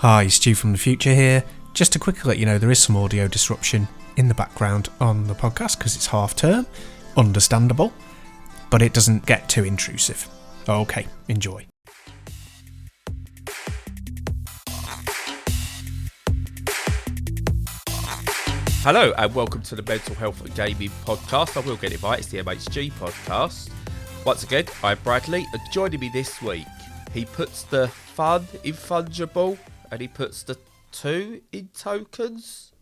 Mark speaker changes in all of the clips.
Speaker 1: Hi, Stu from the future here. Just to quickly let you know there is some audio disruption in the background on the podcast because it's half term. Understandable. But it doesn't get too intrusive. Okay, enjoy.
Speaker 2: Hello and welcome to the Mental Health and Gaming Podcast. I will get it right, it's the MHG Podcast. Once again, I'm Bradley, and joining me this week, he puts the fun in fungible, and he puts the 2 in tokens,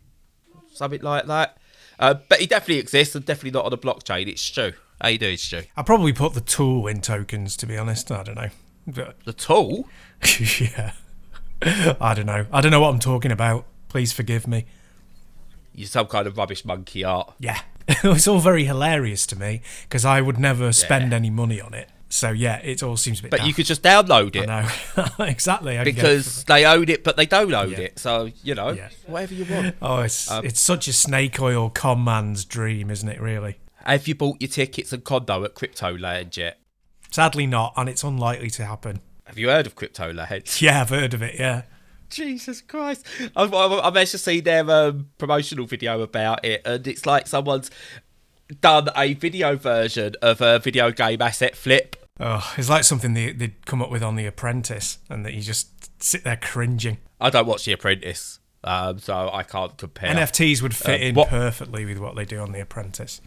Speaker 2: something like that. But he definitely exists, and definitely not on the blockchain. It's Stu. How you doing, Stu?
Speaker 1: I'll probably put the tool in tokens, to be honest. I don't know.
Speaker 2: The tool?
Speaker 1: Yeah. I don't know. I don't know what I'm talking about. Please forgive me.
Speaker 2: You're some kind of rubbish monkey art.
Speaker 1: Yeah. It's all very hilarious to me because I would never spend any money on it. So, yeah, it all seems a bit
Speaker 2: But
Speaker 1: daft.
Speaker 2: you could just download it.
Speaker 1: I know. Exactly.
Speaker 2: Because they own it, but they don't own it. So, whatever you want.
Speaker 1: Oh, it's such a snake oil con man's dream, isn't it, really?
Speaker 2: Have you bought your tickets and condo at Cryptoland yet?
Speaker 1: Sadly not, and it's unlikely to happen.
Speaker 2: Have you heard of Cryptoland?
Speaker 1: Yeah, I've heard of it, yeah.
Speaker 2: Jesus Christ. I managed to see their promotional video about it, and it's like someone's done a video version of a video game asset flip.
Speaker 1: Oh, it's like something they'd come up with on The Apprentice, and that you just sit there cringing.
Speaker 2: I don't watch The Apprentice, so I can't compare.
Speaker 1: NFTs would fit in perfectly with what they do on The Apprentice.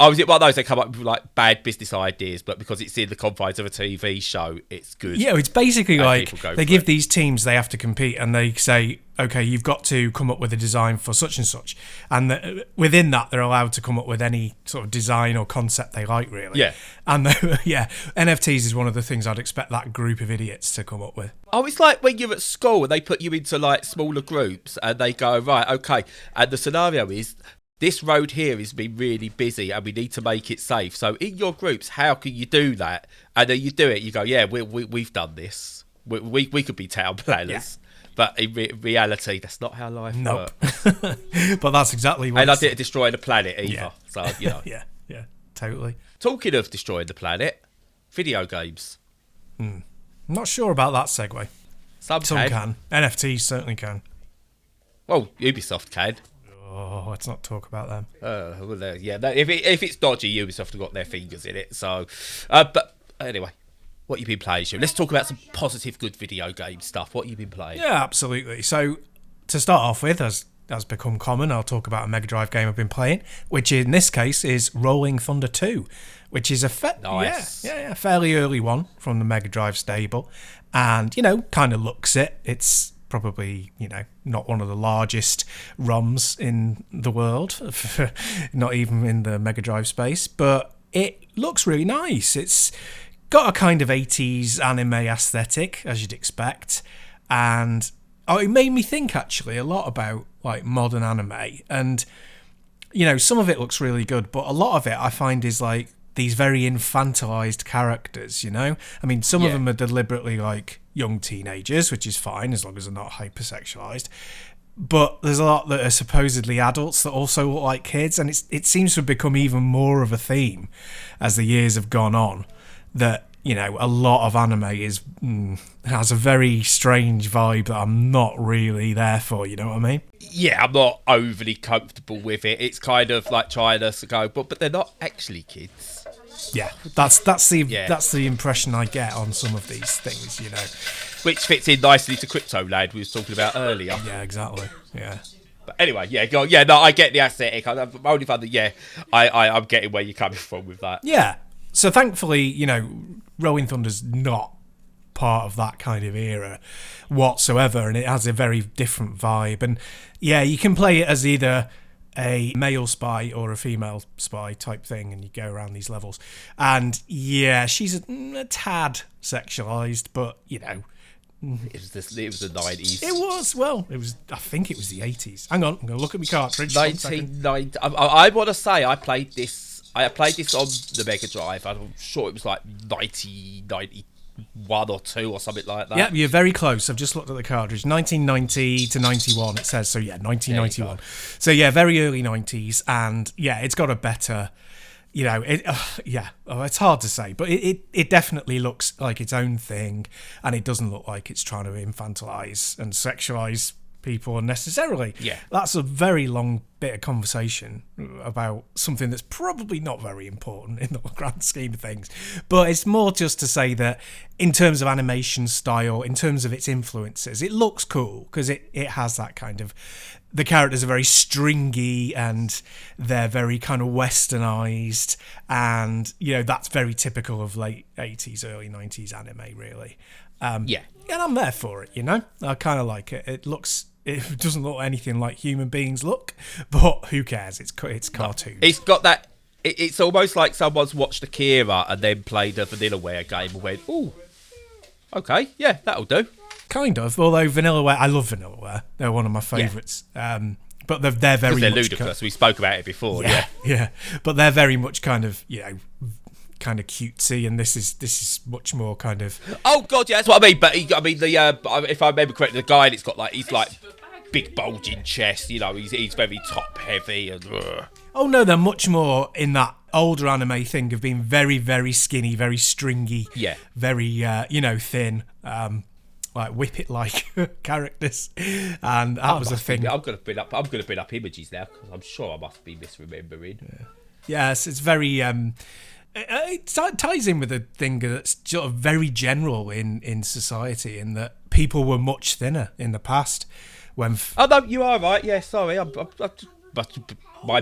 Speaker 2: Oh, is it one of those they come up with like bad business ideas, but because it's in the confines of a TV show, it's good?
Speaker 1: Yeah, it's basically
Speaker 2: and
Speaker 1: like they give these teams, they have to compete, and they say, okay, you've got to come up with a design for such and such. And within that, they're allowed to come up with any sort of design or concept they like, really.
Speaker 2: Yeah.
Speaker 1: And NFTs is one of the things I'd expect that group of idiots to come up with.
Speaker 2: Oh, it's like when you're at school and they put you into like smaller groups and they go, right, okay. And the scenario is, this road here has been really busy and we need to make it safe. So in your groups, how can you do that? And then you do it. You go, yeah, we've done this. We could be town planners. Yeah. But in reality, that's not how life works.
Speaker 1: But that's exactly what.
Speaker 2: And I didn't destroy the planet either.
Speaker 1: Yeah.
Speaker 2: So, you know.
Speaker 1: yeah, totally.
Speaker 2: Talking of destroying the planet, video games.
Speaker 1: I'm not sure about that segue.
Speaker 2: Some can.
Speaker 1: NFTs certainly can.
Speaker 2: Well, Ubisoft can.
Speaker 1: Oh, let's not talk about them.
Speaker 2: If it's dodgy, Ubisoft have got their fingers in it. So, but anyway, what you been playing, Stu? Let's talk about some positive, good video game stuff. What you been playing?
Speaker 1: Yeah, absolutely. So, to start off with, as become common, I'll talk about a Mega Drive game I've been playing, which in this case is Rolling Thunder 2, which is a fairly early one from the Mega Drive stable, and kind of looks it. It's probably, not one of the largest ROMs in the world, not even in the Mega Drive space, but it looks really nice. It's got a kind of 80s anime aesthetic, as you'd expect, and it made me think, actually, a lot about, like, modern anime, and, some of it looks really good, but a lot of it I find is, like, these very infantilized characters, I mean, some of them are deliberately, like, young teenagers, which is fine as long as they're not hypersexualized. But there's a lot that are supposedly adults that also look like kids, and it seems to have become even more of a theme as the years have gone on. That a lot of anime has a very strange vibe that I'm not really there for. You know what I mean?
Speaker 2: Yeah, I'm not overly comfortable with it. It's kind of like trying to go, but they're not actually kids.
Speaker 1: Yeah, that's the impression I get on some of these things,
Speaker 2: Which fits in nicely to Cryptoland we was talking about earlier.
Speaker 1: Yeah, exactly. Yeah.
Speaker 2: But anyway, I get the aesthetic. I'm only fun that I'm getting where you're coming from with that.
Speaker 1: Yeah. So thankfully, Rolling Thunder's not part of that kind of era whatsoever, and it has a very different vibe. And yeah, you can play it as either a male spy or a female spy type thing, and you go around these levels. And yeah, she's a tad sexualized, but
Speaker 2: it was the 90s.
Speaker 1: It was. Well, it was. I think it was the 80s. Hang on, I'm going to look at my cartridge.
Speaker 2: 1990. I want to say I played this on the Mega Drive. I'm sure it was like 1991 or 2 or something like that.
Speaker 1: Yeah, you're very close. I've just looked at the cartridge. 1990 to 91, it says. So yeah, 1991. So yeah, very early 90s, and yeah, it's got a better it's hard to say, but it definitely looks like its own thing, and it doesn't look like it's trying to infantilize and sexualize people unnecessarily.
Speaker 2: Yeah.
Speaker 1: That's a very long bit of conversation about something that's probably not very important in the grand scheme of things. But it's more just to say that in terms of animation style, in terms of its influences, it looks cool because it has that kind of... The characters are very stringy and they're very kind of westernized, and that's very typical of late 80s, early 90s anime, really. And I'm there for it, I kind of like it. It doesn't look anything like human beings look, but who cares? It's cartoon.
Speaker 2: It's got that. It's almost like someone's watched Akira and then played a Vanillaware game and went, "Ooh, okay, yeah, that'll do."
Speaker 1: Kind of. Although Vanillaware, I love Vanillaware. They're one of my favourites. But they're very
Speaker 2: they're
Speaker 1: much
Speaker 2: ludicrous. We spoke about it before.
Speaker 1: Yeah. But they're very much kind of kind of cutesy, and this is much more kind of...
Speaker 2: Oh god, yeah, that's what I mean. But if I remember correctly, the guy, he's like big bulging chest. He's very top heavy and.
Speaker 1: Oh no, they're much more in that older anime thing of being very, very skinny, very stringy.
Speaker 2: Yeah.
Speaker 1: Very thin. Like Whippet-like characters, and that was a thing.
Speaker 2: I'm gonna bring up images now because I'm sure I must be misremembering.
Speaker 1: Yes, it's very. It ties in with a thing that's sort of very general in society, in that people were much thinner in the past. When
Speaker 2: oh no, you are right. Yeah, sorry, my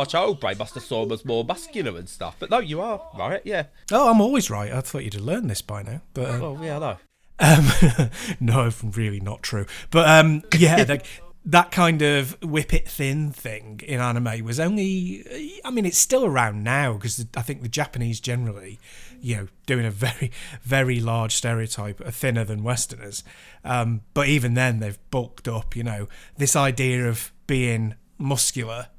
Speaker 2: child brain must have saw them as more muscular and stuff. But no, you are right. Yeah.
Speaker 1: Oh, I'm always right. I thought you'd have learned this by now. But
Speaker 2: oh yeah, I know.
Speaker 1: No, really not true. But that kind of whip-it thin thing in anime was only... it's still around now, because I think the Japanese generally, doing a very, very large stereotype, are thinner than Westerners. But even then, they've bulked up, this idea of being muscular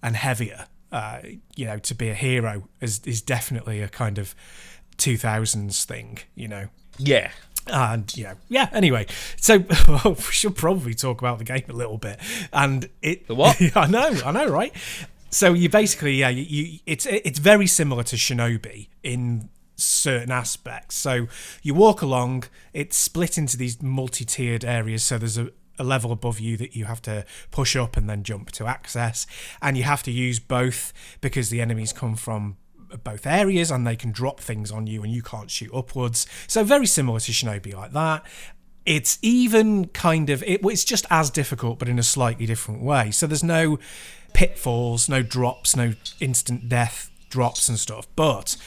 Speaker 1: and heavier, to be a hero is definitely a kind of 2000s thing,
Speaker 2: Yeah.
Speaker 1: And anyway, so we should probably talk about the game a little bit. And it,
Speaker 2: the what?
Speaker 1: I know, right? So you basically, it's very similar to Shinobi in certain aspects. So you walk along, it's split into these multi-tiered areas. So there's a level above you that you have to push up and then jump to access, and you have to use both because the enemies come from both areas and they can drop things on you and you can't shoot upwards. So very similar to Shinobi like that. It's even kind of... It's just as difficult, but in a slightly different way. So there's no pitfalls, no drops, no instant death drops and stuff. But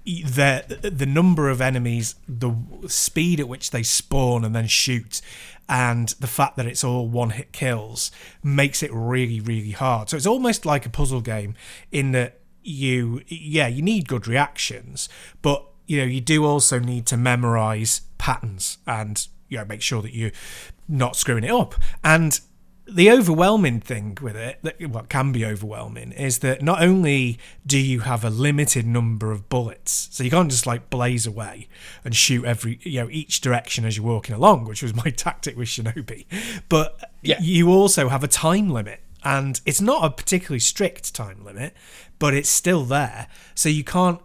Speaker 1: the number of enemies, the speed at which they spawn and then shoot, and the fact that it's all one-hit kills makes it really, really hard. So it's almost like a puzzle game in that you need good reactions, but you do also need to memorize patterns and make sure that you're not screwing it up. And the overwhelming thing with it, what can be overwhelming, is that not only do you have a limited number of bullets, so you can't just blaze away and shoot each direction as you're walking along, which was my tactic with Shinobi, but you also have a time limit. And it's not a particularly strict time limit, but it's still there. So you can't...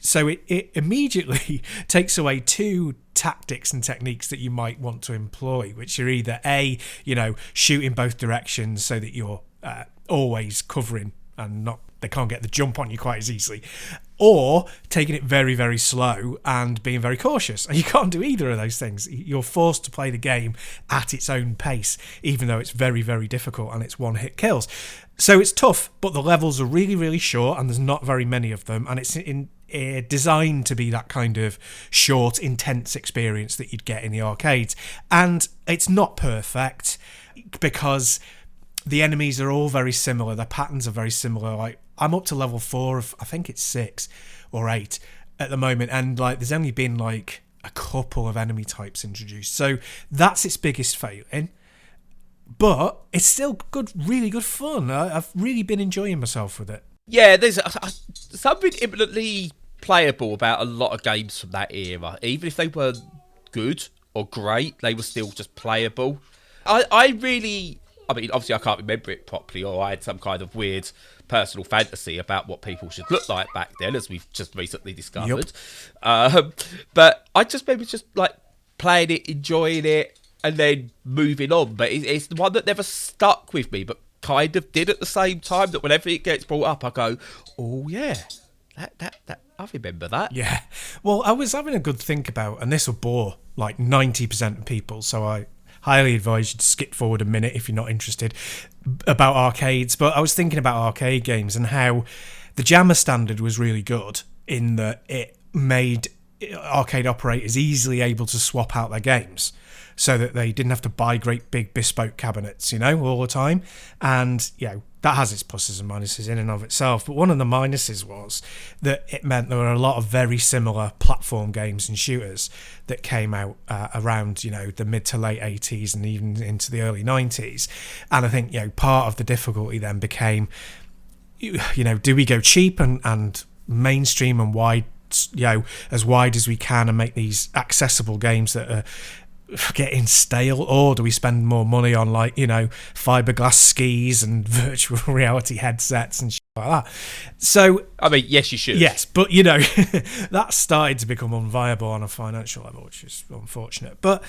Speaker 1: So it immediately takes away two tactics and techniques that you might want to employ, which are either A, shoot in both directions so that you're always covering and they can't get the jump on you quite as easily, or taking it very, very slow and being very cautious. And you can't do either of those things. You're forced to play the game at its own pace, even though it's very, very difficult and it's one-hit kills. So it's tough, but the levels are really, really short and there's not very many of them, and it's designed to be that kind of short, intense experience that you'd get in the arcades. And it's not perfect because the enemies are all very similar. Their patterns are very similar. I'm up to level 4 of, I think it's 6 or 8 at the moment, and there's only been a couple of enemy types introduced. So that's its biggest failing. But it's still good, really good fun. I've really been enjoying myself with it.
Speaker 2: Yeah, there's something imminently playable about a lot of games from that era. Even if they were good or great, they were still just playable. I I mean, obviously I can't remember it properly, or I had some kind of weird personal fantasy about what people should look like back then, as we've just recently discovered. But I just maybe just like playing it, enjoying it, and then moving on. But it's the one that never stuck with me, but kind of did at the same time, that whenever it gets brought up, I go, oh yeah, that I remember that.
Speaker 1: Yeah. Well, I was having a good think about, and this will bore like 90% of people, so I highly advise you to skip forward a minute if you're not interested, about arcades. But I was thinking about arcade games and how the Jammer standard was really good in that it made arcade operators easily able to swap out their games so that they didn't have to buy great big bespoke cabinets, all the time. And, that has its pluses and minuses in and of itself. But one of the minuses was that it meant there were a lot of very similar platform games and shooters that came out around, the mid to late 80s and even into the early 90s. And I think, part of the difficulty then became, do we go cheap and mainstream and wide, as wide as we can and make these accessible games that are getting stale, or do we spend more money on fiberglass skis and virtual reality headsets and shit like that? So
Speaker 2: I mean, yes, you should.
Speaker 1: Yes, but that started to become unviable on a financial level, which is unfortunate. But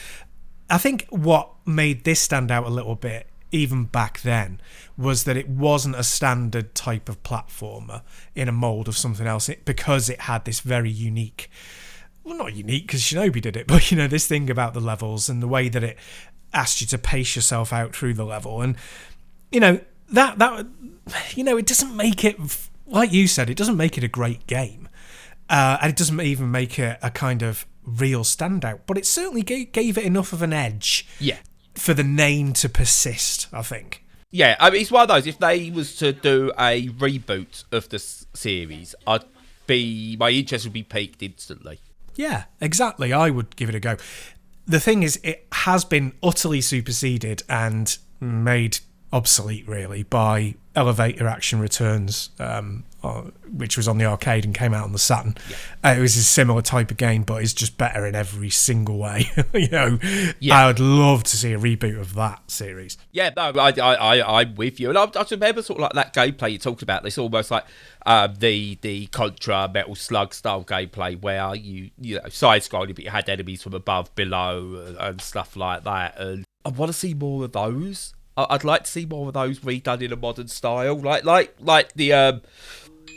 Speaker 1: I think what made this stand out a little bit even back then was that it wasn't a standard type of platformer in a mold of something else, because it had this very unique, well, not unique because Shinobi did it, but this thing about the levels and the way that it asked you to pace yourself out through the level. And that it doesn't make it, like you said, it doesn't make it a great game, and it doesn't even make it a kind of real standout, but it certainly gave it enough of an edge for the name to persist, I think.
Speaker 2: Yeah, I mean, it's one of those, if they was to do a reboot of the series, my interest would be piqued instantly.
Speaker 1: Yeah, exactly. I would give it a go. The thing is, it has been utterly superseded and made obsolete, really, by Elevator Action Returns, which was on the arcade and came out on the Saturn. It was a similar type of game, but it's just better in every single way. I would love to see a reboot of that series.
Speaker 2: Yeah, no, I'm with you. And I remember sort of like that gameplay you talked about. It's almost like the Contra Metal Slug style gameplay where you side scrolling, but you had enemies from above, below, and stuff like that. And I want to see more of those. I'd like to see more of those redone in a modern style, like the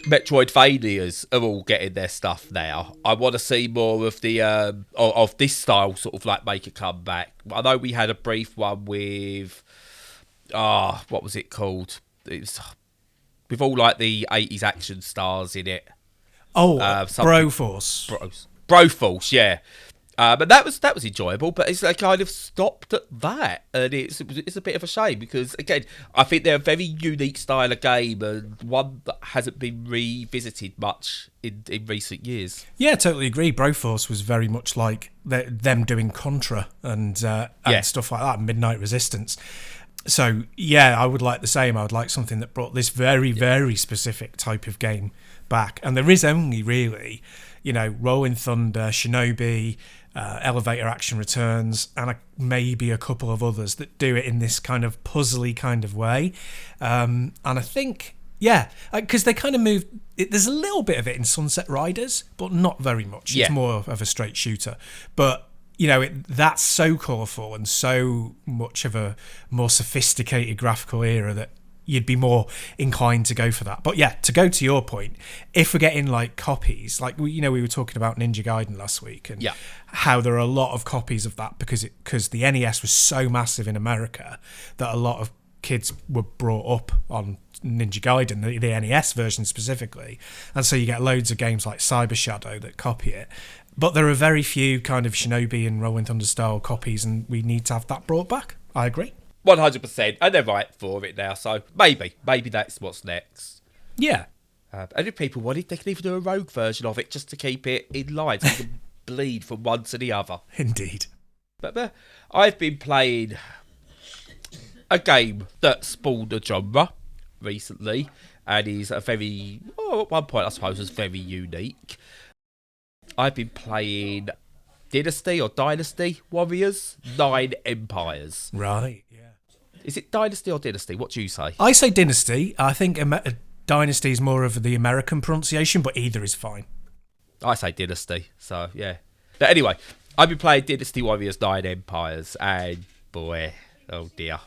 Speaker 2: Metroidvanias are all getting their stuff now. I want to see more of the of this style sort of like make a comeback. I know we had a brief one with what was it called? It was with all like the 80s action stars in it.
Speaker 1: Broforce.
Speaker 2: Broforce, yeah. But that was enjoyable, but it's kind of stopped at that, and it's a bit of a shame because, again, I think they're a very unique style of game and one that hasn't been revisited much in recent years.
Speaker 1: Yeah, I totally agree. Broforce was very much like them doing Contra and stuff like that, Midnight Resistance. So, yeah, I would like the same. I would like something that brought this very, very specific type of game back. And there is only really, Rolling Thunder, Shinobi, Elevator Action Returns, and maybe a couple of others that do it in this kind of puzzly kind of way. And I think, because they kind of moved. There's a little bit of it in Sunset Riders, but not very much. It's more of a straight shooter. But that's so colourful and so much of a more sophisticated graphical era that you'd be more inclined to go for that. But to go to your point, if we're getting like copies, like we were talking about Ninja Gaiden last week, and how there are a lot of copies of that because the NES was so massive in America that a lot of kids were brought up on Ninja Gaiden, the NES version specifically, and so you get loads of games like Cyber Shadow that copy it. But there are very few kind of Shinobi and Rolling Thunder style copies, and we need to have that brought back. I agree.
Speaker 2: 100%, and they're right for it now, so maybe that's what's next.
Speaker 1: Yeah.
Speaker 2: And if people want it, they can even do a rogue version of it just to keep it in line so you can bleed from one to the other.
Speaker 1: Indeed.
Speaker 2: But I've been playing a game that spawned a genre recently and is a very, at one point I suppose was very unique. I've been playing Dynasty Warriors 9 Empires.
Speaker 1: Right, yeah.
Speaker 2: Is it Dynasty or Dynasty? What do you say?
Speaker 1: I say Dynasty. I think Dynasty is more of the American pronunciation, but either is fine.
Speaker 2: I say Dynasty, so yeah. But anyway, I've been playing Dynasty Warriors 9 Empires, and boy, oh dear.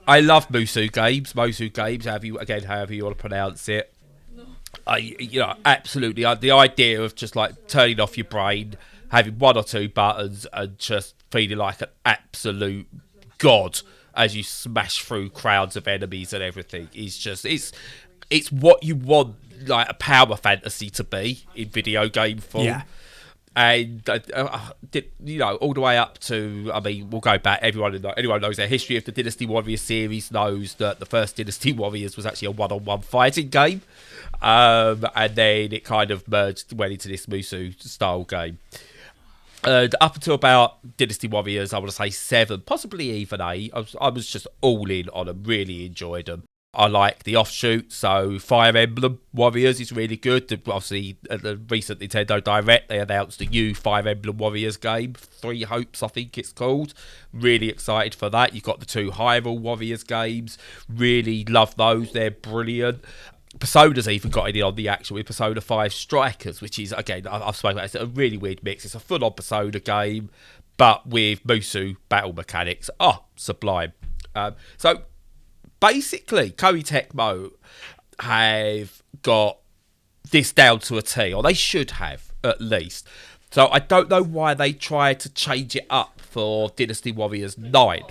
Speaker 2: I love Musu games, however you want to pronounce it. Absolutely. The idea of just like turning off your brain, having one or two buttons, and just feeling like an absolute god as you smash through crowds of enemies and everything is just it's what you want, like a power fantasy to be in video game form.
Speaker 1: Yeah.
Speaker 2: And all the way up to, I mean, we'll go back. Anyone knows their history of the Dynasty Warriors series knows that the first Dynasty Warriors was actually a one-on-one fighting game, and then it kind of went into this Musu style game. And up until about Dynasty Warriors, I want to say 7, possibly even 8. I was just all in on them. Really enjoyed them. I like the offshoot, so Fire Emblem Warriors is really good. Obviously, at the recent Nintendo Direct, they announced a new Fire Emblem Warriors game, 3 Hopes, I think it's called. Really excited for that. You've got the 2 Hyrule Warriors games. Really love those. They're brilliant. Persona's even got in on the action with Persona 5 Strikers, which is, again, I've spoken about it, it's a really weird mix. It's a full-on Persona game, but with Musu battle mechanics. Oh, sublime. So, basically, Koei Tecmo have got this down to a T, or they should have, at least. So I don't know why they tried to change it up for Dynasty Warriors 9.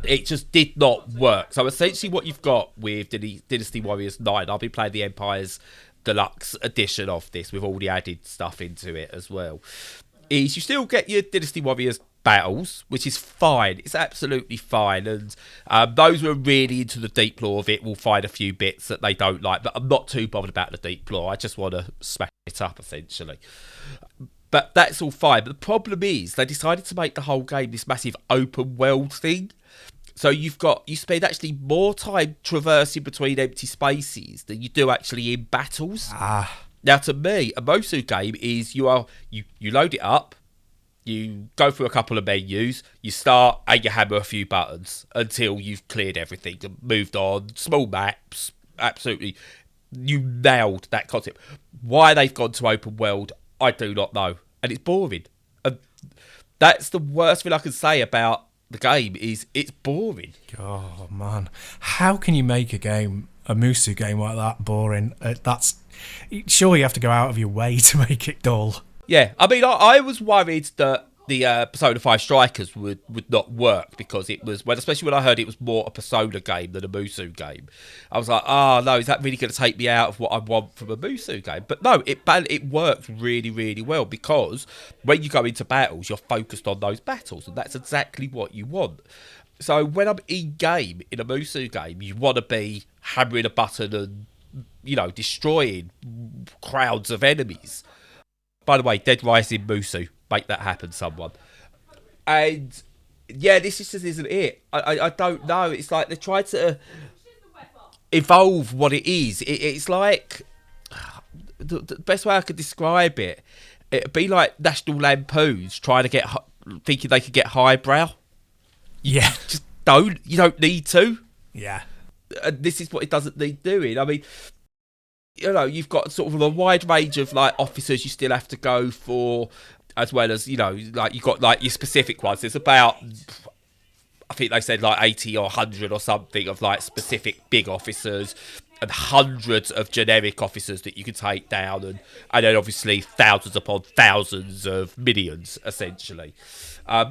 Speaker 2: It just did not work. So essentially what you've got with Dynasty Warriors 9, I'll be playing the Empire's Deluxe edition of this with all the added stuff into it as well, is you still get your Dynasty Warriors battles, which is fine. It's absolutely fine. And those who are really into the deep lore of it will find a few bits that they don't like, but I'm not too bothered about the deep lore. I just want to smash it up, essentially. But that's all fine. But the problem is they decided to make the whole game this massive open world thing. So you spend actually more time traversing between empty spaces than you do actually in battles. Now, to me, a Musu game is you load it up, you go through a couple of menus, you start and you hammer a few buttons until you've cleared everything and moved on. Small maps, absolutely. You nailed that concept. Why they've gone to open world, I do not know. And it's boring. And that's the worst thing I can say about the game is it's boring.
Speaker 1: Oh, man. How can you make a Musu game like that boring? Sure, you have to go out of your way to make it dull.
Speaker 2: Yeah, I mean, I was worried that the Persona 5 Strikers would not work because it was, especially when I heard it was more a Persona game than a Musu game. I was like, no, is that really going to take me out of what I want from a Musu game? But no, it works really, really well because when you go into battles, you're focused on those battles, and that's exactly what you want. So when I'm in-game in a Musu game, you want to be hammering a button and, destroying crowds of enemies. By the way, Dead Rising Musu. Make that happen, someone. And, yeah, this just isn't it. I don't know. It's like they tried to evolve what it is. It's like... The best way I could describe it, it'd be like National Lampoons trying to thinking they could get highbrow.
Speaker 1: Yeah.
Speaker 2: Just don't. You don't need to.
Speaker 1: Yeah.
Speaker 2: And this is what it doesn't need doing. I mean... you've got sort of a wide range of like officers you still have to go for, as well as, like you've got like your specific ones. There's about, I think they said like 80 or 100 or something of like specific big officers and hundreds of generic officers that you can take down. And then obviously thousands upon thousands of minions, essentially,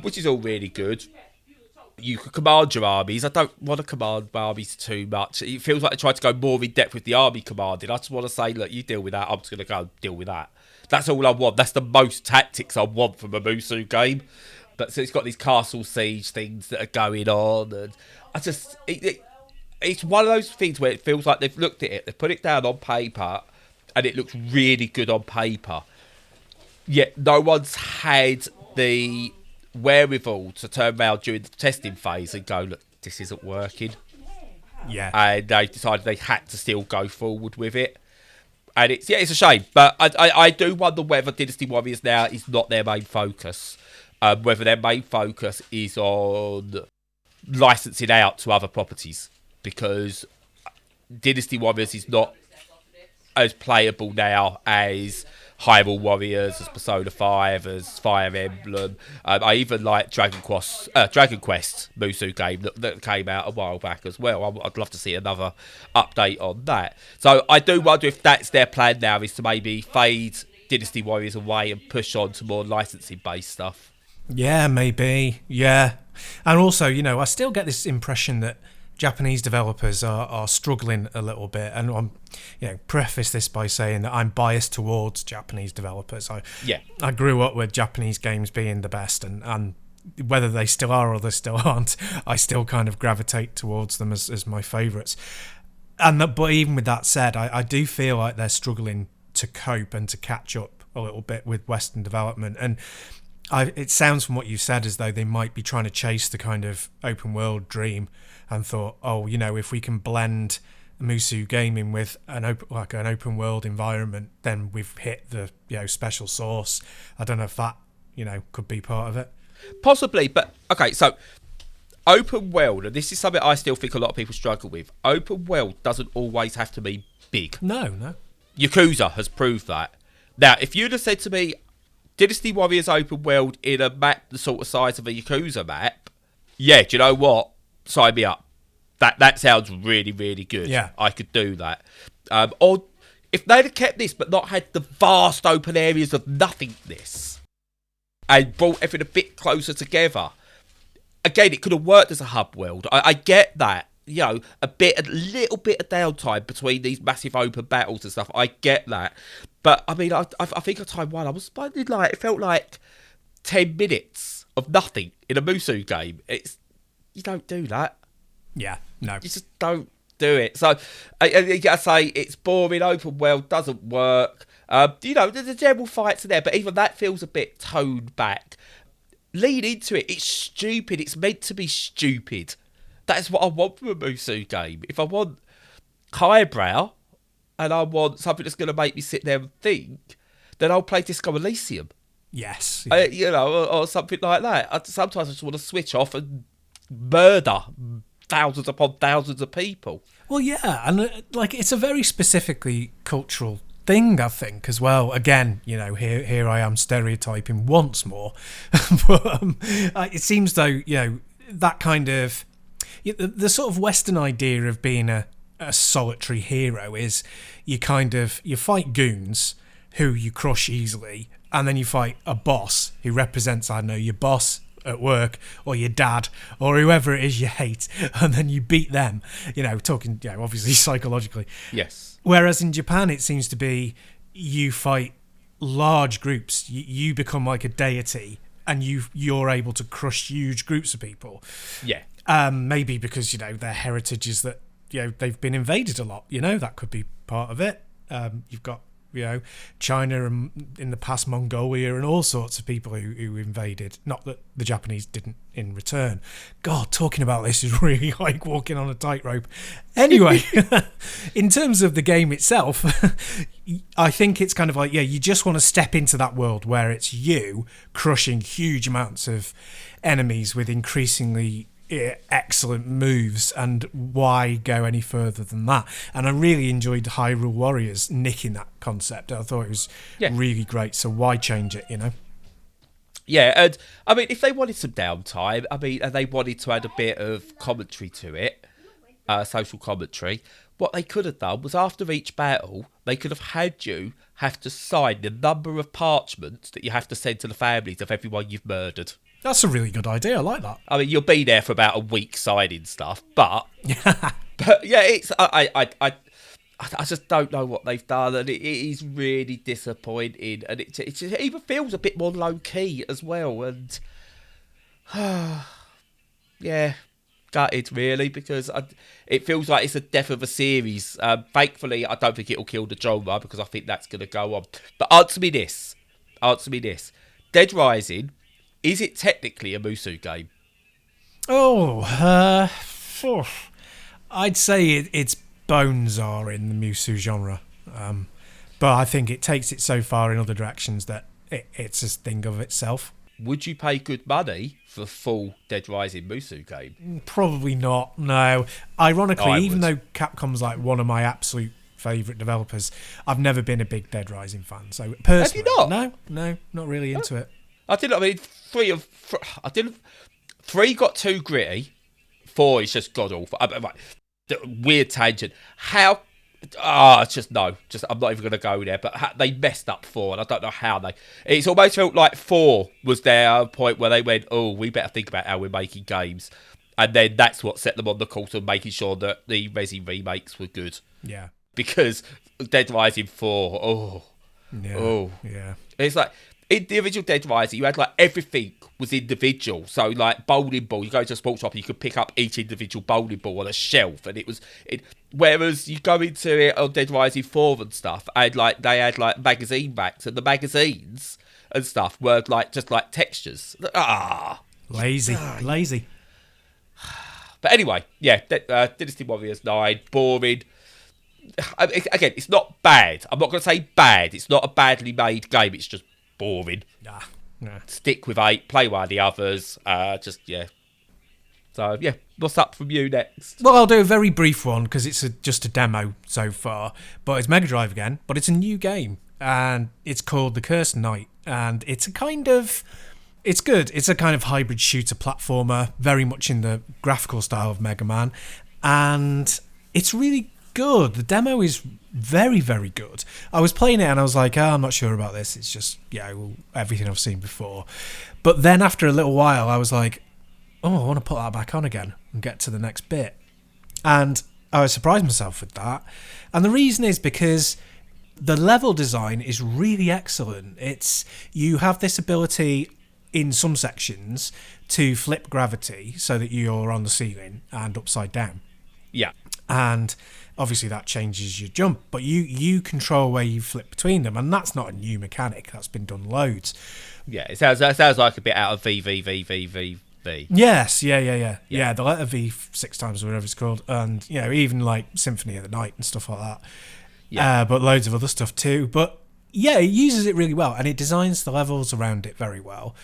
Speaker 2: which is all really good. You can command your armies. I don't want to command my armies too much. It feels like they tried to go more in depth with the army commanding. I just want to say, look, you deal with that. I'm just going to go deal with that. That's all I want. That's the most tactics I want from a Musu game. But so it's got these castle siege things that are going on, and I just it's one of those things where it feels like they've looked at it, they've put it down on paper, and it looks really good on paper. Yet no one's had the wherewithal to turn around during the testing phase and go, look, this isn't working.
Speaker 1: Yeah.
Speaker 2: And they decided they had to still go forward with it. And it's a shame. But I do wonder whether Dynasty Warriors now is not their main focus. whether their main focus is on licensing out to other properties, because Dynasty Warriors is not as playable now as Hyrule Warriors, as Persona 5, as Fire Emblem. I even like Dragon Quest Musou game that came out a while back as well. I'd love to see another update on that. So I do wonder if that's their plan now, is to maybe fade Dynasty Warriors away and push on to more licensing-based stuff.
Speaker 1: Yeah, maybe. Yeah. And also, I still get this impression that Japanese developers are struggling a little bit, and preface this by saying that I'm biased towards Japanese developers. I grew up with Japanese games being the best, and whether they still are or they still aren't, I still kind of gravitate towards them as my favourites. But even with that said, I do feel like they're struggling to cope and to catch up a little bit with Western development, and it sounds from what you said as though they might be trying to chase the kind of open world dream, and thought, if we can blend Musou gaming with an open world environment, then we've hit the special sauce. I don't know if that could be part of it.
Speaker 2: Possibly, but okay. So open world, and this is something I still think a lot of people struggle with. Open world doesn't always have to be big.
Speaker 1: No.
Speaker 2: Yakuza has proved that. Now, if you'd have said to me, Dynasty Warriors open world in a map the sort of size of a Yakuza map, yeah, do you know what? Sign me up. That sounds really, really good.
Speaker 1: Yeah.
Speaker 2: I could do that. Or if they'd have kept this but not had the vast open areas of nothingness and brought everything a bit closer together, again, it could have worked as a hub world. I get that. A little bit of downtime between these massive open battles and stuff. I get that. But, I mean, I think at time one, I was finding it felt like 10 minutes of nothing in a Musou game. You don't do that.
Speaker 1: Yeah, no.
Speaker 2: You just don't do it. So, I say it's boring, open world, doesn't work. The general fights are there, but even that feels a bit toned back. Lean into it. It's stupid. It's meant to be stupid. That's what I want from a Musou game. If I want highbrow and I want something that's going to make me sit there and think, then I'll play Disco Elysium.
Speaker 1: Yes.
Speaker 2: Yeah. Or something like that. Sometimes I just want to switch off and murder thousands upon thousands of people.
Speaker 1: Well, yeah, and it's a very specifically cultural thing, I think, as well. Again, here I am stereotyping once more, but it seems though, that kind of the sort of Western idea of being a solitary hero is you fight goons who you crush easily, and then you fight a boss who represents, your boss at work or your dad or whoever it is you hate, and then you beat them, talking obviously psychologically.
Speaker 2: Yes.
Speaker 1: Whereas in Japan it seems to be you fight large groups, you become like a deity, and you're able to crush huge groups of people.
Speaker 2: Yeah.
Speaker 1: Maybe because their heritage is that they've been invaded a lot, that could be part of it. You've got China and in the past Mongolia and all sorts of people who invaded. Not that the Japanese didn't in return. God, talking about this is really like walking on a tightrope. Anyway, in terms of the game itself, I think it's kind of like, you just want to step into that world where it's you crushing huge amounts of enemies with increasingly excellent moves, and why go any further than that? And I really enjoyed Hyrule Warriors nicking that concept. I thought it was really great, so why change it,
Speaker 2: Yeah, and I mean, if they wanted some downtime, and they wanted to add a bit of commentary to it, social commentary, what they could have done was after each battle, they could have had you have to sign the number of parchments that you have to send to the families of everyone you've murdered.
Speaker 1: That's a really good idea. I like that.
Speaker 2: I mean, you'll be there for about a week signing stuff, but it's I just don't know what they've done, and it is really disappointing, and it even feels a bit more low key as well, and gutted really, because it feels like it's a death of a series. Thankfully, I don't think it'll kill the genre, because I think that's going to go on. But answer me this: Dead Rising. Is it technically a Musou game?
Speaker 1: I'd say its bones are in the Musou genre. But I think it takes it so far in other directions that it's a thing of itself.
Speaker 2: would you pay good money for a full Dead Rising Musou game?
Speaker 1: Probably not, no. Ironically, even
Speaker 2: would.
Speaker 1: though Capcom's like one of my absolute favourite developers, I've never been a big Dead Rising fan. So personally,
Speaker 2: Have you not?
Speaker 1: No, not really into it.
Speaker 2: I mean, three got too gritty. 4 is just god awful. Weird tangent. How? Just no. I'm not even going to go there. But they messed up 4, and I don't know how they. It's almost felt like 4 was their point where they went, "Oh, we better think about how we're making games," and then that's what set them on the course of making sure that the Resi remakes were good.
Speaker 1: Yeah.
Speaker 2: Because Dead Rising 4,
Speaker 1: Yeah.
Speaker 2: it's like in the original Dead Rising, you had like everything was individual. So like bowling ball, you go to a sports shop, you could pick up each individual bowling ball on a shelf, and it was. Whereas you go into it on Dead Rising 4 and stuff, and like they had like magazine racks, and the magazines and stuff were like just like textures.
Speaker 1: Lazy.
Speaker 2: But anyway, yeah, Dynasty Warriors 9, boring. Again, it's not bad. I'm not going to say bad. It's not a badly made game. It's just boring.
Speaker 1: Nah.
Speaker 2: Stick with 8. Play one of the others. Yeah. So, yeah. What's up from you next?
Speaker 1: Well, I'll do a very brief one because it's just a demo so far. But it's Mega Drive again. But it's a new game. And it's called The Cursed Knight. And it's a kind of... It's good. It's a kind of hybrid shooter platformer. Very much in the graphical style of Mega Man. And it's really good. The demo is very, very good. I was playing it and I was like, I'm not sure about this. It's just, everything I've seen before. But then after a little while, I was like, I want to put that back on again and get to the next bit. And I surprised myself with that. And the reason is because the level design is really excellent. You have this ability in some sections to flip gravity so that you're on the ceiling and upside down.
Speaker 2: Yeah.
Speaker 1: And obviously that changes your jump, but you control where you flip between them, and that's not a new mechanic. That's been done loads.
Speaker 2: Yeah, that sounds like a bit out of VVVVVV.
Speaker 1: Yes, yeah. The letter V 6 times or whatever it's called, and even like Symphony of the Night and stuff like that. Yeah, but loads of other stuff too. But yeah, it uses it really well, and it designs the levels around it very well.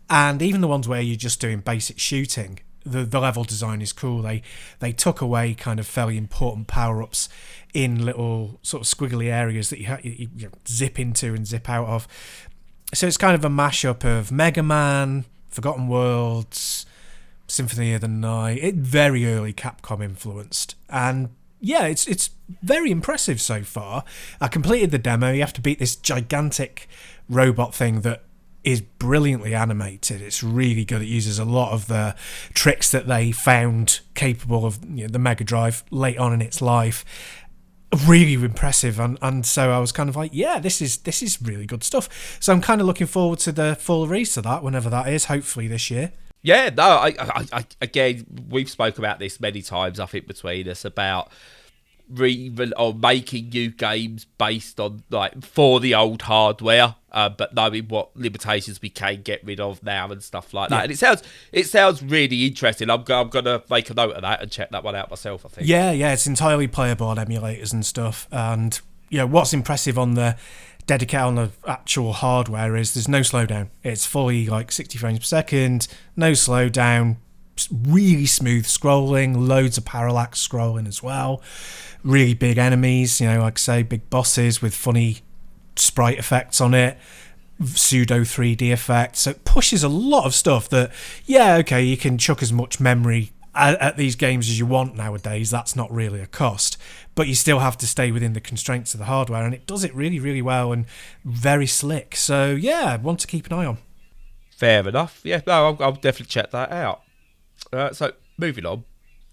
Speaker 1: And even the ones where you're just doing basic shooting, the level design is cool. They took away kind of fairly important power-ups in little sort of squiggly areas that you zip into and zip out of. So it's kind of a mashup of Mega Man, Forgotten Worlds, Symphony of the Night. Very early Capcom influenced. And yeah, it's very impressive so far. I completed the demo. You have to beat this gigantic robot thing that is brilliantly animated. It's really good. It uses a lot of the tricks that they found capable of the Mega Drive late on in its life. Really impressive, and so I was kind of like, yeah, this is really good stuff. So I'm kind of looking forward to the full release of that, whenever that is, hopefully this year.
Speaker 2: Yeah, no, I again, we've spoke about this many times, I think, between us about making new games based on for the old hardware, but knowing what limitations we can get rid of now and stuff like that. And it sounds really interesting. I'm gonna make a note of that and check that one out myself, I think. Yeah,
Speaker 1: it's entirely playable on emulators and stuff. And what's impressive on the actual hardware is there's no slowdown. It's fully 60 frames per second, no slowdown, really smooth scrolling, loads of parallax scrolling as well. Really big enemies, like I say, big bosses with funny sprite effects on it, pseudo 3D effects. So it pushes a lot of stuff that, you can chuck as much memory at these games as you want nowadays. That's not really a cost, but you still have to stay within the constraints of the hardware, and it does it really, really well and very slick. So yeah, one to keep an eye on.
Speaker 2: Fair enough. Yeah, no, I'll definitely check that out. So moving on.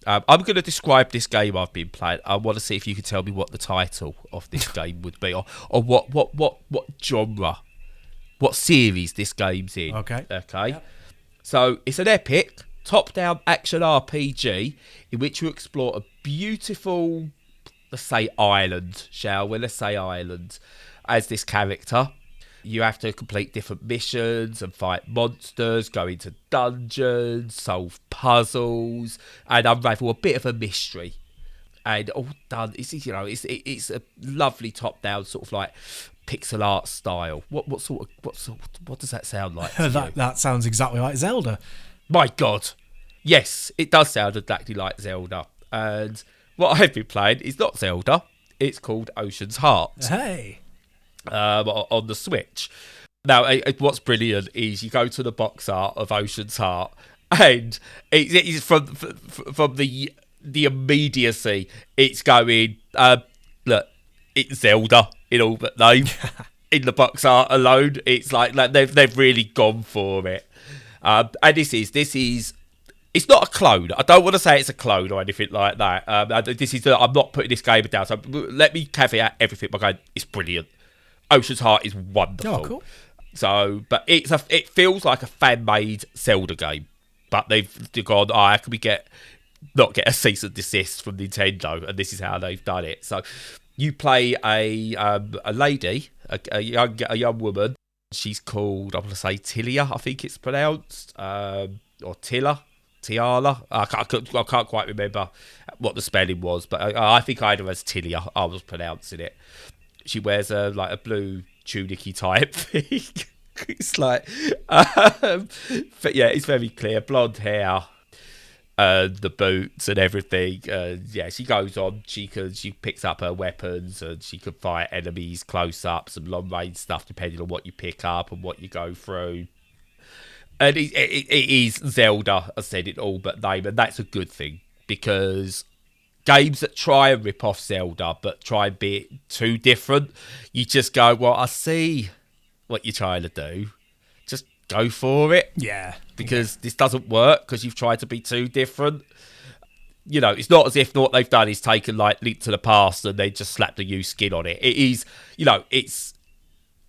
Speaker 2: I'm going to describe this game I've been playing. I want to see if you can tell me what the title of this game would be, or what genre, what series this game's in.
Speaker 1: Okay.
Speaker 2: Yep. So it's an epic top-down action RPG in which you explore a beautiful, let's say island, shall we? Let's say island, as this character. You have to complete different missions and fight monsters, go into dungeons, solve puzzles, and unravel a bit of a mystery. and all done. It's it's a lovely top down sort of like pixel art style. What does that sound like?
Speaker 1: That sounds exactly like Zelda.
Speaker 2: My God, yes, it does sound exactly like Zelda. And what I've been playing is not Zelda. It's called Ocean's Heart.
Speaker 1: Hey,
Speaker 2: on the Switch. Now, what's brilliant is you go to the box art of Ocean's Heart, and it's from the immediacy. It's going, look, it's Zelda in all but name. In the box art alone, it's like they've really gone for it. And this is. It's not a clone. I don't want to say it's a clone or anything like that. I'm not putting this game down. So let me caveat everything by going, it's brilliant. Ocean's Heart is wonderful.
Speaker 1: Oh, cool.
Speaker 2: So, but it feels like a fan-made Zelda game. But they've gone, how can we not get a cease and desist from Nintendo? And this is how they've done it. So you play a lady, a young woman. She's called, I'm going to say Tilia, I think it's pronounced, or Tiala. I can't quite remember what the spelling was, but I think either as Tilia, I was pronouncing it. She wears a blue tunicky type thing. It's like, but yeah, it's very clear. Blonde hair, the boots and everything. Yeah, she goes on. She picks up her weapons and she can fight enemies close up, some long range stuff depending on what you pick up and what you go through. And it is Zelda, I said it all but name, and that's a good thing, because games that try and rip off Zelda but try and be too different, you just go, well, I see what you're trying to do. Just go for it.
Speaker 1: Yeah.
Speaker 2: Because this doesn't work because you've tried to be too different. You know, it's not as if what they've done is taken like Link to the Past and they just slapped a new skin on it. It is, it's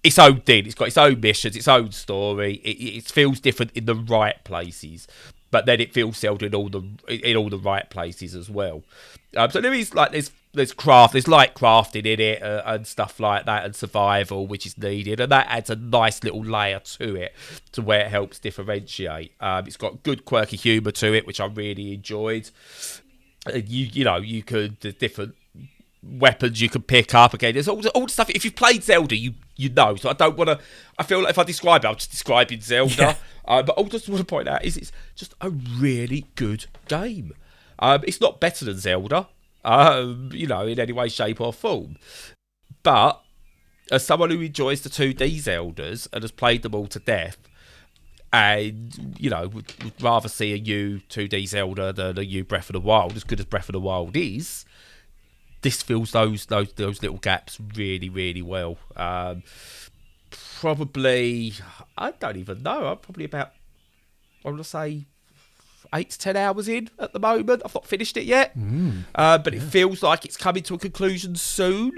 Speaker 2: its own thing. It's got its own missions, its own story. It feels different in the right places, but then it feels Zelda in all the right places as well. So there is like there's craft, there's light crafting in it and stuff like that, and survival, which is needed, and that adds a nice little layer to it, to where it helps differentiate. It's got good quirky humour to it, which I really enjoyed. You could, the different weapons you can pick up. Again, there's all the stuff. If you've played Zelda, you know. So I don't want to. I feel like if I describe it, I'm just describing Zelda. Yeah. But I just want to point out it's just a really good game. It's not better than Zelda, in any way, shape, or form. But as someone who enjoys the 2D Zeldas and has played them all to death, and would rather see a new 2D Zelda than a new Breath of the Wild, as good as Breath of the Wild is. This fills those little gaps really, really well. Probably, I don't even know. I'm probably about, I want to say, 8 to 10 hours in at the moment. I've not finished it yet, but it feels like it's coming to a conclusion soon.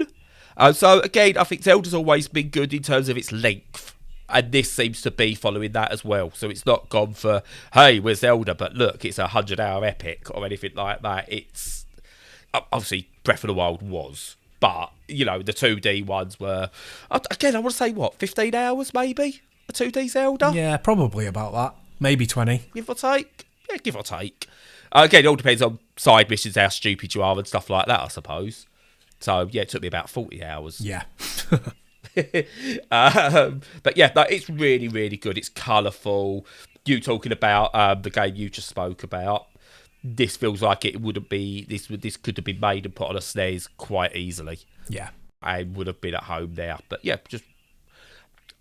Speaker 2: So again, I think Zelda's always been good in terms of its length, and this seems to be following that as well. So it's not gone for, hey, we're Zelda, but look, it's a 100-hour epic or anything like that. It's obviously Breath of the Wild was, but the 2D ones were, again, I want to say 15 hours maybe, a 2D Zelda.
Speaker 1: Yeah, probably about that. Maybe 20.
Speaker 2: Give or take. Yeah, give or take. Again, it all depends on side missions, how stupid you are and stuff like that, I suppose. So yeah, it took me about 40 hours.
Speaker 1: Yeah.
Speaker 2: But yeah, no, it's really, really good. It's colourful. You talking about the game you just spoke about. This feels like it wouldn't be. This could have been made and put on a SNES quite easily.
Speaker 1: Yeah,
Speaker 2: I would have been at home there. But yeah, just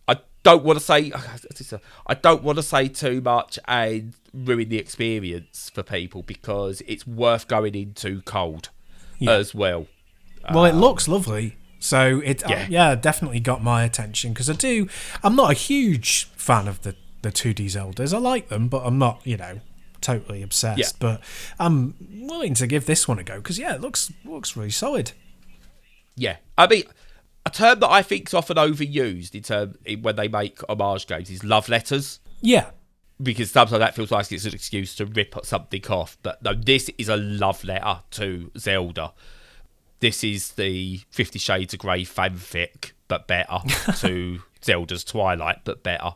Speaker 2: I don't want to say too much and ruin the experience for people, because it's worth going into cold as well.
Speaker 1: Well, it looks lovely. So it definitely got my attention, because I'm not a huge fan of the 2D Zeldas. I like them, but I'm not, totally obsessed. Yeah. But I'm willing to give this one a go, because it looks really solid. Yeah,
Speaker 2: I mean, a term that I think is often overused when they make homage games is love letters.
Speaker 1: Yeah.
Speaker 2: Because sometimes that feels like it's an excuse to rip something off. But no, this is a love letter to Zelda. This is the 50 Shades of Grey fanfic, but better, to Zelda's Twilight, but better.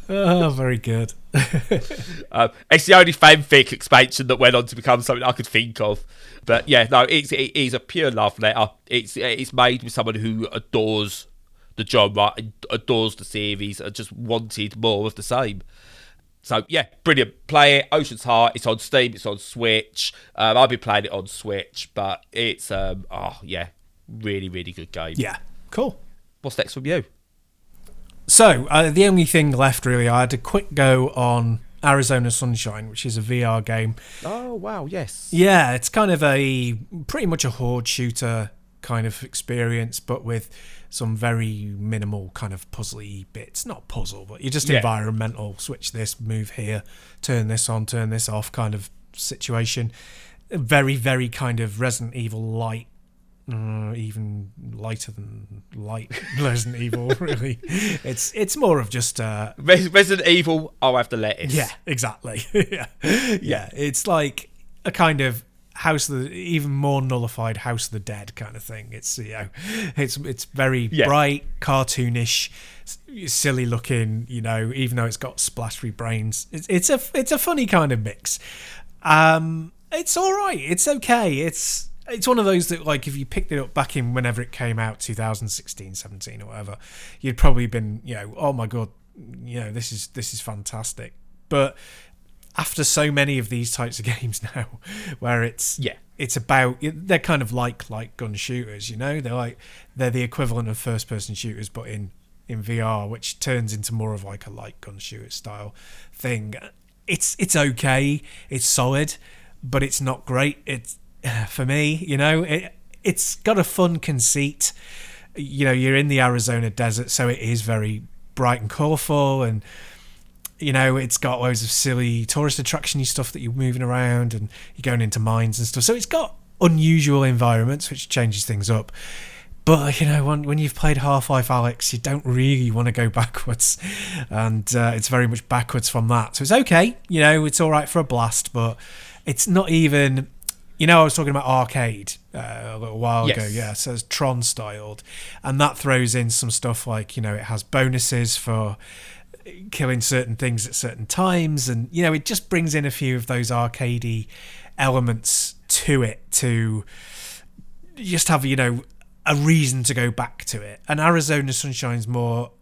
Speaker 1: Oh, very good.
Speaker 2: It's the only fanfic expansion that went on to become something I could think of. But yeah, no, it is a pure love letter. It's made with someone who adores the genre, adores the series, and just wanted more of the same. So yeah, brilliant. Play it. Ocean's Heart. It's on Steam. It's on Switch. I've been playing it on Switch, but it's really, really good game.
Speaker 1: Yeah, cool.
Speaker 2: What's next from you?
Speaker 1: So, the only thing left, really, I had a quick go on Arizona Sunshine, which is a VR game.
Speaker 2: Oh, wow, yes.
Speaker 1: Yeah, it's kind of pretty much a horde shooter kind of experience, but with some very minimal kind of puzzly bits. Not puzzle, but you're just environmental. Switch this, move here, turn this on, turn this off kind of situation. Very, very kind of Resident Evil light. Even lighter than light Resident Evil, really. It's more of just
Speaker 2: Resident Evil. I'll have the lettuce.
Speaker 1: Yeah, exactly. yeah. It's like a kind of even more nullified House of the Dead kind of thing. It's it's very bright, cartoonish, silly looking. Even though it's got splashy brains, it's a funny kind of mix. It's all right. It's okay. It's one of those that, like, if you picked it up back in whenever it came out, 2016, 17 or whatever, you'd probably been, oh my God, this is fantastic. But after so many of these types of games now, where it's about, they're kind of like gun shooters, they're the equivalent of first person shooters, but in VR, which turns into more of like a light gun shooter style thing. It's okay. It's solid, but it's not great. For me, it's got a fun conceit. You're in the Arizona desert, so it is very bright and colourful, and it's got loads of silly tourist attraction-y stuff that you're moving around, and you're going into mines and stuff. So it's got unusual environments, which changes things up. But when you've played Half-Life Alyx, you don't really want to go backwards, and it's very much backwards from that. So it's okay, it's all right for a blast, but it's not even. I was talking about arcade a little while ago. Yeah, so it's Tron styled, and that throws in some stuff like it has bonuses for killing certain things at certain times, and it just brings in a few of those arcadey elements to it to just have a reason to go back to it. And Arizona Sunshine's more,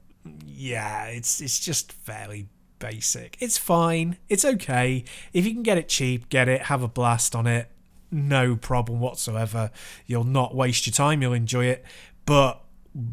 Speaker 1: it's just fairly basic. It's fine. It's okay if you can get it cheap. Get it. Have a blast on it. No problem whatsoever. You'll not waste your time. You'll enjoy it. But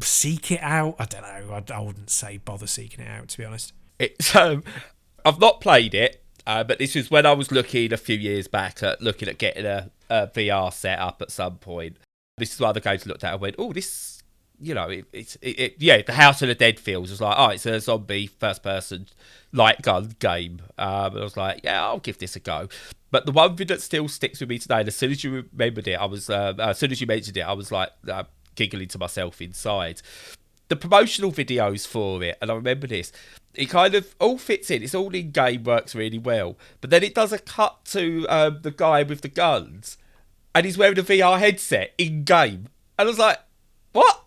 Speaker 1: seek it out. I don't know. I wouldn't say bother seeking it out, to be honest.
Speaker 2: It's I've not played it, but this was when I was looking a few years back at looking at getting a VR set up at some point. This is one of the games I looked at and went, oh, this, the House of the Dead feels. It's like, oh, it's a zombie first-person light gun game. And I was like, yeah, I'll give this a go. But the one thing that still sticks with me today, and as soon as you remembered it, as soon as you mentioned it, I was like giggling to myself inside. The promotional videos for it, and I remember this, it kind of all fits in. It's all in game, works really well. But then it does a cut to the guy with the guns, and he's wearing a VR headset in game. And I was like, what?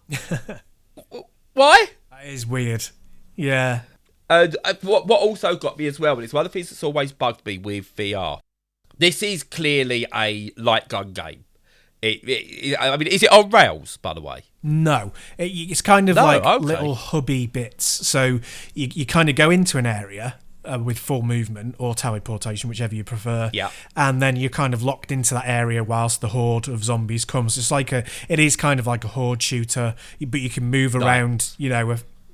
Speaker 2: Why?
Speaker 1: That is weird. Yeah.
Speaker 2: And what also got me as well, and it's one of the things that's always bugged me with VR. This is clearly a light gun game. I mean, is it on rails, by the way?
Speaker 1: No. It's kind of little hubby bits. So you kind of go into an area with full movement or teleportation, whichever you prefer. Yeah. And then you're kind of locked into that area whilst the horde of zombies comes. It is kind of like a horde shooter, but you can move around,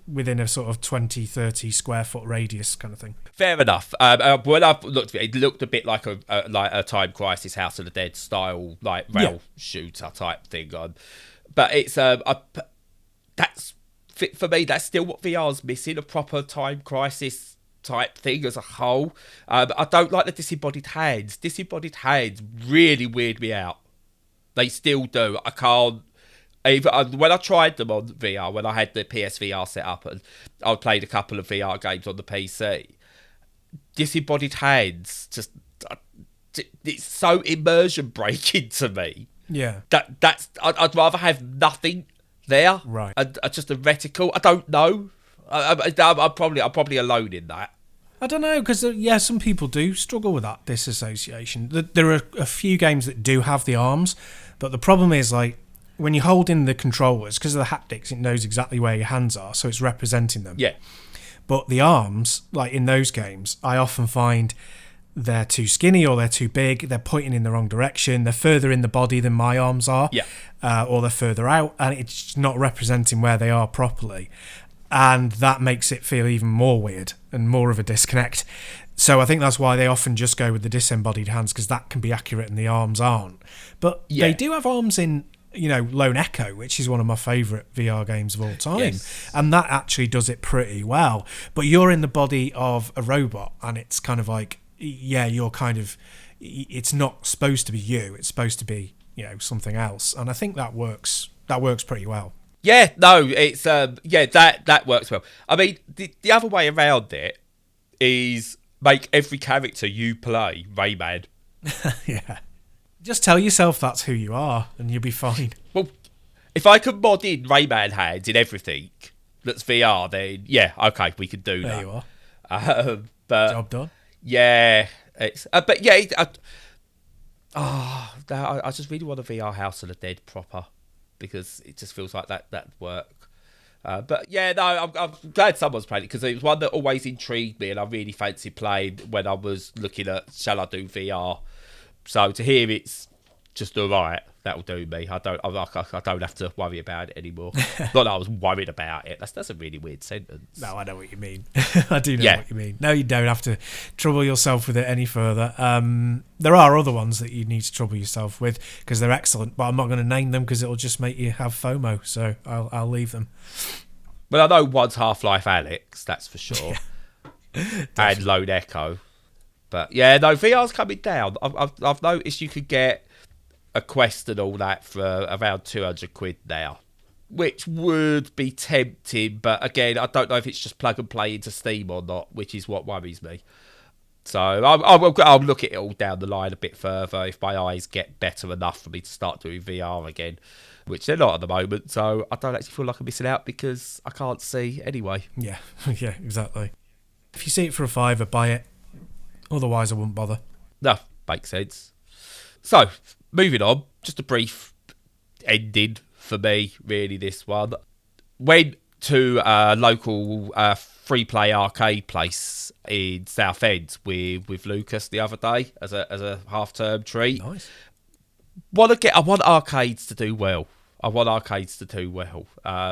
Speaker 1: within a sort of 20, 30 square foot radius kind of thing.
Speaker 2: Fair enough. When I looked at it, it looked a bit like a Time Crisis, House of the Dead style, like rail shooter type thing. But it's that's for me. That's still what VR's missing: a proper Time Crisis type thing as a whole. I don't like the disembodied hands. Disembodied hands really weird me out. They still do. I can't. When I tried them on VR, when I had the PSVR set up and I played a couple of VR games on the PC, disembodied hands it's so immersion breaking to me.
Speaker 1: Yeah,
Speaker 2: I'd rather have nothing there.
Speaker 1: Right.
Speaker 2: And just a reticle. I don't know. I'm probably alone in that.
Speaker 1: I don't know, because some people do struggle with that disassociation. There are a few games that do have the arms, but the problem is, like, when you hold in the controllers, because of the haptics, it knows exactly where your hands are, so it's representing them.
Speaker 2: Yeah.
Speaker 1: But the arms, like in those games, I often find they're too skinny or they're too big, they're pointing in the wrong direction, they're further in the body than my arms are, or they're further out, and it's not representing where they are properly. And that makes it feel even more weird and more of a disconnect. So I think that's why they often just go with the disembodied hands, because that can be accurate and the arms aren't. But they do have arms in, Lone Echo, which is one of my favourite VR games of all time. Yes. And that actually does it pretty well. But you're in the body of a robot, and it's kind of like, you're kind of, it's not supposed to be you, it's supposed to be, something else. And I think that works pretty well.
Speaker 2: Yeah, no, it's that works well. I mean, the other way around it is make every character you play Rayman.
Speaker 1: Yeah. Just tell yourself that's who you are, and you'll be fine.
Speaker 2: Well, if I could mod in Rayman hands in everything that's VR, then okay, we could do that.
Speaker 1: There you are.
Speaker 2: But
Speaker 1: job done.
Speaker 2: Yeah, it's I just really want a VR House of the Dead proper, because it just feels like that'd work. But I'm glad someone's played it, because it was one that always intrigued me and I really fancied playing when I was looking at shall I do VR. So to hear it's just alright, that'll do me. I don't have to worry about it anymore. Not that I was worried about it. That's a really weird sentence.
Speaker 1: No, I know what you mean. I do know what you mean. No, you don't have to trouble yourself with it any further. There are other ones that you need to trouble yourself with, because they're excellent, but I'm not going to name them because it'll just make you have FOMO, so I'll leave them.
Speaker 2: Well, I know one's Half-Life Alyx, that's for sure. And Lone Echo. But VR's coming down. I've noticed you could get a Quest and all that for around £200 now, which would be tempting, but again, I don't know if it's just plug and play into Steam or not, which is what worries me. So I'll look at it all down the line a bit further if my eyes get better enough for me to start doing VR again, which they're not at the moment, so I don't actually feel like I'm missing out because I can't see anyway.
Speaker 1: Yeah, exactly. If you see it for £5, buy it. Otherwise, I wouldn't bother.
Speaker 2: No, makes sense. So, moving on, just a brief ending for me, really, this one. Went to a local free-play arcade place in Southend with Lucas the other day as a half-term treat.
Speaker 1: Nice.
Speaker 2: I want arcades to do well.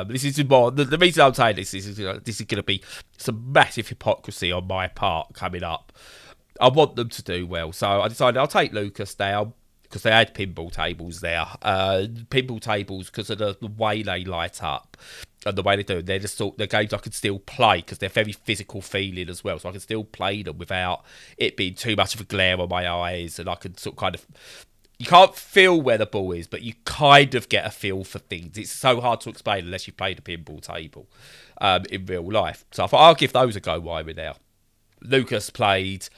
Speaker 2: This is more the reason I'm saying this is going to be some massive hypocrisy on my part coming up. I want them to do well, so I decided I'll take Lucas down because they had pinball tables there. Pinball tables, because of the way they light up and the way they do it, they're just the games I could still play because they're very physical feeling as well, so I can still play them without it being too much of a glare on my eyes, and I can sort of kind of. You can't feel where the ball is, but you kind of get a feel for things. It's so hard to explain unless you play the pinball table in real life. So I thought I'll give those a go while we're there. Lucas played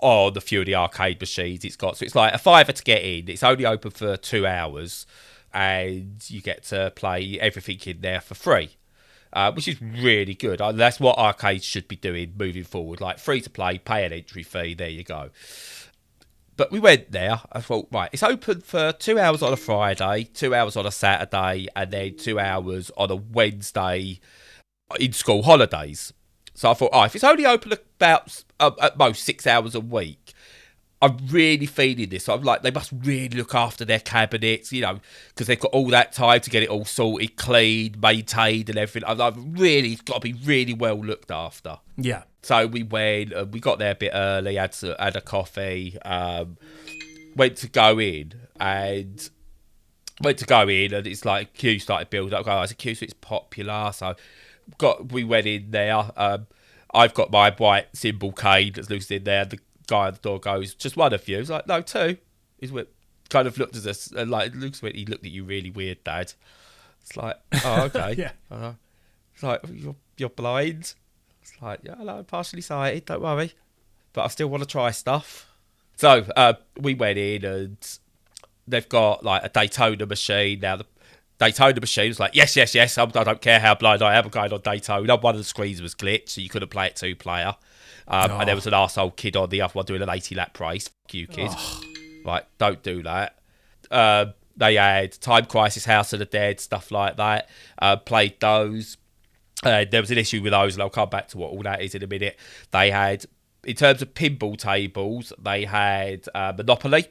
Speaker 2: on a few of the arcade machines it's like a £5 to get in. It's only open for 2 hours, and you get to play everything in there for free, which is really good. That's what arcades should be doing moving forward. Like, free to play, pay an entry fee. There you go. But we went there. I thought, right, it's open for 2 hours on a Friday, 2 hours on a Saturday, and then 2 hours on a Wednesday in school holidays. So I thought, if it's only open about at most 6 hours a week, I'm really feeling this. So I'm like, they must really look after their cabinets, because they've got all that time to get it all sorted, cleaned, maintained, and everything. I've really got to be really well looked after.
Speaker 1: Yeah.
Speaker 2: So we went, we got there a bit early, had a coffee, went to go in, and it's like queue started building up. It's a queue, so it's popular. So we went in there. I've got my white symbol cane that's loose in there. The guy at the door goes, "Just one of you." He's like, "No, two." He's kind of looked at us and he looked at you really weird, Dad. It's like, oh, okay.
Speaker 1: Yeah.
Speaker 2: It's like, you're blind. It's like, yeah, no, I'm partially sighted. Don't worry, but I still want to try stuff. So we went in, and they've got like a Daytona machine now. Daytona machine was like, yes, I don't care how blind I am, I'm going on Daytona. One of the screens was glitched, so you couldn't play it 2-player. And there was an arsehole kid on the other one doing an 80-lap race. Fuck you, kid. Like, don't do that. They had Time Crisis, House of the Dead, stuff like that. Played those. There was an issue with those, and I'll come back to what all that is in a minute. They had, in terms of pinball tables, they had Monopoly,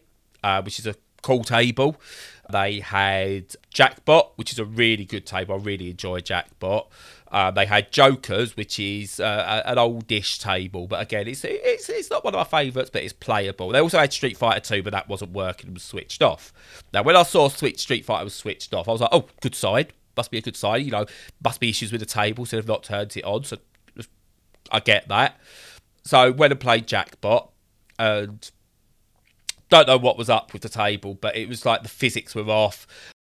Speaker 2: which is a cool table. They had Jackpot, which is a really good table. I really enjoy Jackpot. They had Jokers, which is an oldish table, but again, it's not one of my favourites, but it's playable. They also had Street Fighter 2, but that wasn't working and was switched off. Now, when I saw Street Fighter was switched off, I was like, oh, good sign. Must be a good sign. You know, must be issues with the table, so they've not turned it on. So I get that. So I went and played Jackpot, and don't know what was up with the table, but it was like the physics were off.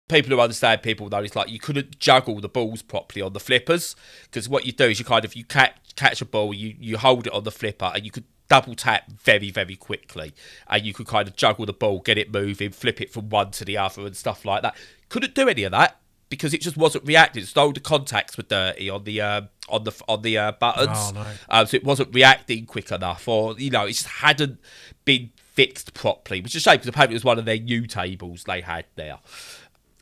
Speaker 2: People who understand people know it's like you couldn't juggle the balls properly on the flippers, because what you do is you catch a ball, you hold it on the flipper, and you could double tap very, very quickly, and you could kind of juggle the ball, get it moving, flip it from one to the other, and stuff like that. Couldn't do any of that because it just wasn't reacting. So the contacts were dirty on the buttons, so it wasn't reacting quick enough, or it just hadn't been fixed properly, which is a shame because apparently it was one of their new tables they had there.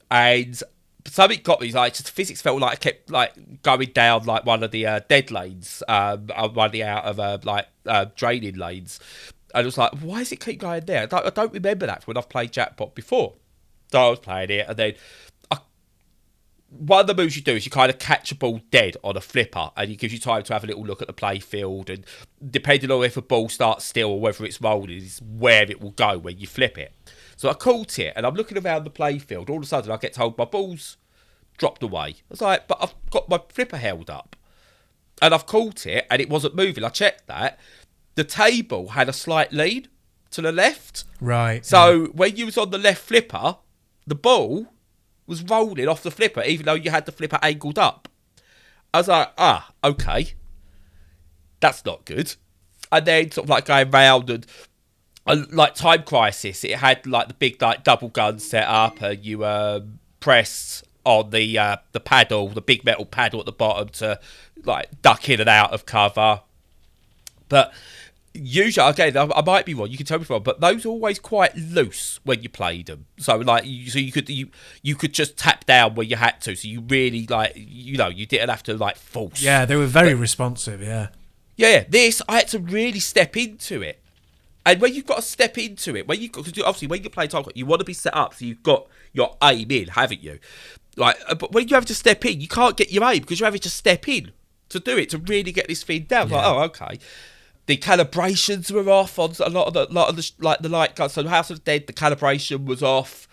Speaker 2: And something got me, like, just physics felt like I kept like going down like one of the dead lanes, running out of draining lanes, and it was like, why does it keep going there? I don't remember that from when I've played Jackpot before. So I was playing it, and then one of the moves you do is you kind of catch a ball dead on a flipper, and it gives you time to have a little look at the play field, and depending on if a ball starts still or whether it's rolling is where it will go when you flip it. So I caught it, and I'm looking around the play field. All of a sudden, I get told my ball's dropped away. I was like, but I've got my flipper held up. And I've caught it, and it wasn't moving. I checked that. The table had a slight lean to the left.
Speaker 1: Right.
Speaker 2: So when you was on the left flipper, the ball was rolling off the flipper, even though you had the flipper angled up. I was like, okay. That's not good. And then sort of like going round and like Time Crisis, it had like the big like double gun set up, and you pressed on the paddle, the big metal paddle at the bottom to like duck in and out of cover. But usually, again, I might be wrong. You can tell me wrong, but those are always quite loose when you played them. So like, you could just tap down where you had to. So you really you didn't have to like force.
Speaker 1: Yeah, they were very responsive. Yeah.
Speaker 2: Yeah. This I had to really step into it. And when you've got to step into it, because obviously when you play Time Crisis, you want to be set up so you've got your aim in, haven't you? Like, but when you have to step in, you can't get your aim because you're having to step in to do it, to really get this thing down. Yeah. Like, oh, okay. The calibrations were off on a lot of the light guns. So House of the Dead, the calibration was off.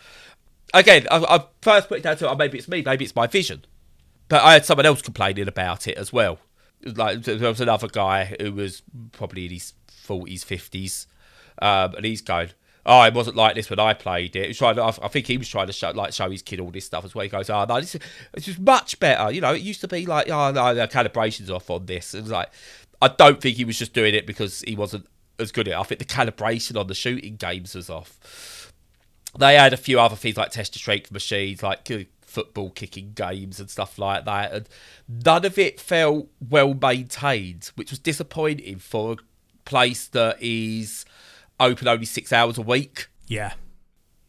Speaker 2: Again, I first put it down to maybe it's me, maybe it's my vision. But I had someone else complaining about it as well. Like, there was another guy who was probably in his 40s, 50s. And he's going, oh, it wasn't like this when I played it. I think he was trying to show his kid all this stuff as well. He goes, oh, no, this is much better. It used to be like, oh, no, the calibration's off on this. It was like, I don't think he was just doing it because he wasn't as good at it. I think the calibration on the shooting games was off. They had a few other things like test strength machines, like football kicking games and stuff like that. And none of it felt well maintained, which was disappointing for a place that is open only 6 hours a week.
Speaker 1: Yeah.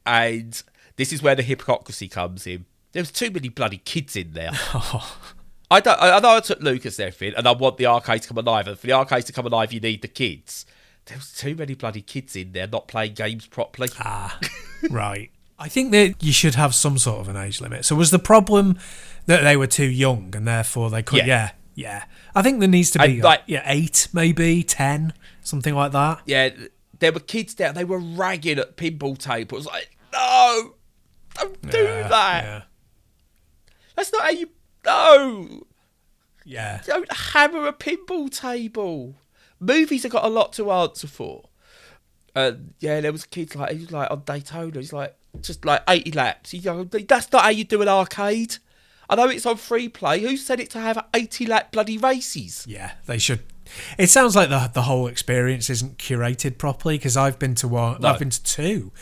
Speaker 2: And this is where the hypocrisy comes in. There was too many bloody kids in there. I know I took Lucas and everything, and I want the arcade to come alive, and for the arcade to come alive you need the kids. There was too many bloody kids in there not playing games properly.
Speaker 1: Right. I think that you should have some sort of an age limit. So was the problem that they were too young and therefore they could... Yeah. I think there needs to be 8, maybe 10, something like that.
Speaker 2: Yeah, there were kids there. They were ragging at pinball tables. Like, no, don't do that. Yeah. That's not how you... No.
Speaker 1: Yeah.
Speaker 2: Don't hammer a pinball table. Movies have got a lot to answer for. There was kids like, he was like on Daytona. He's like, just like 80 laps. That's not how you do an arcade. I know it's on free play. Who said it to have 80 lap bloody races?
Speaker 1: Yeah, they should. It sounds like the whole experience isn't curated properly, because I've been to one. No. I've been to 2,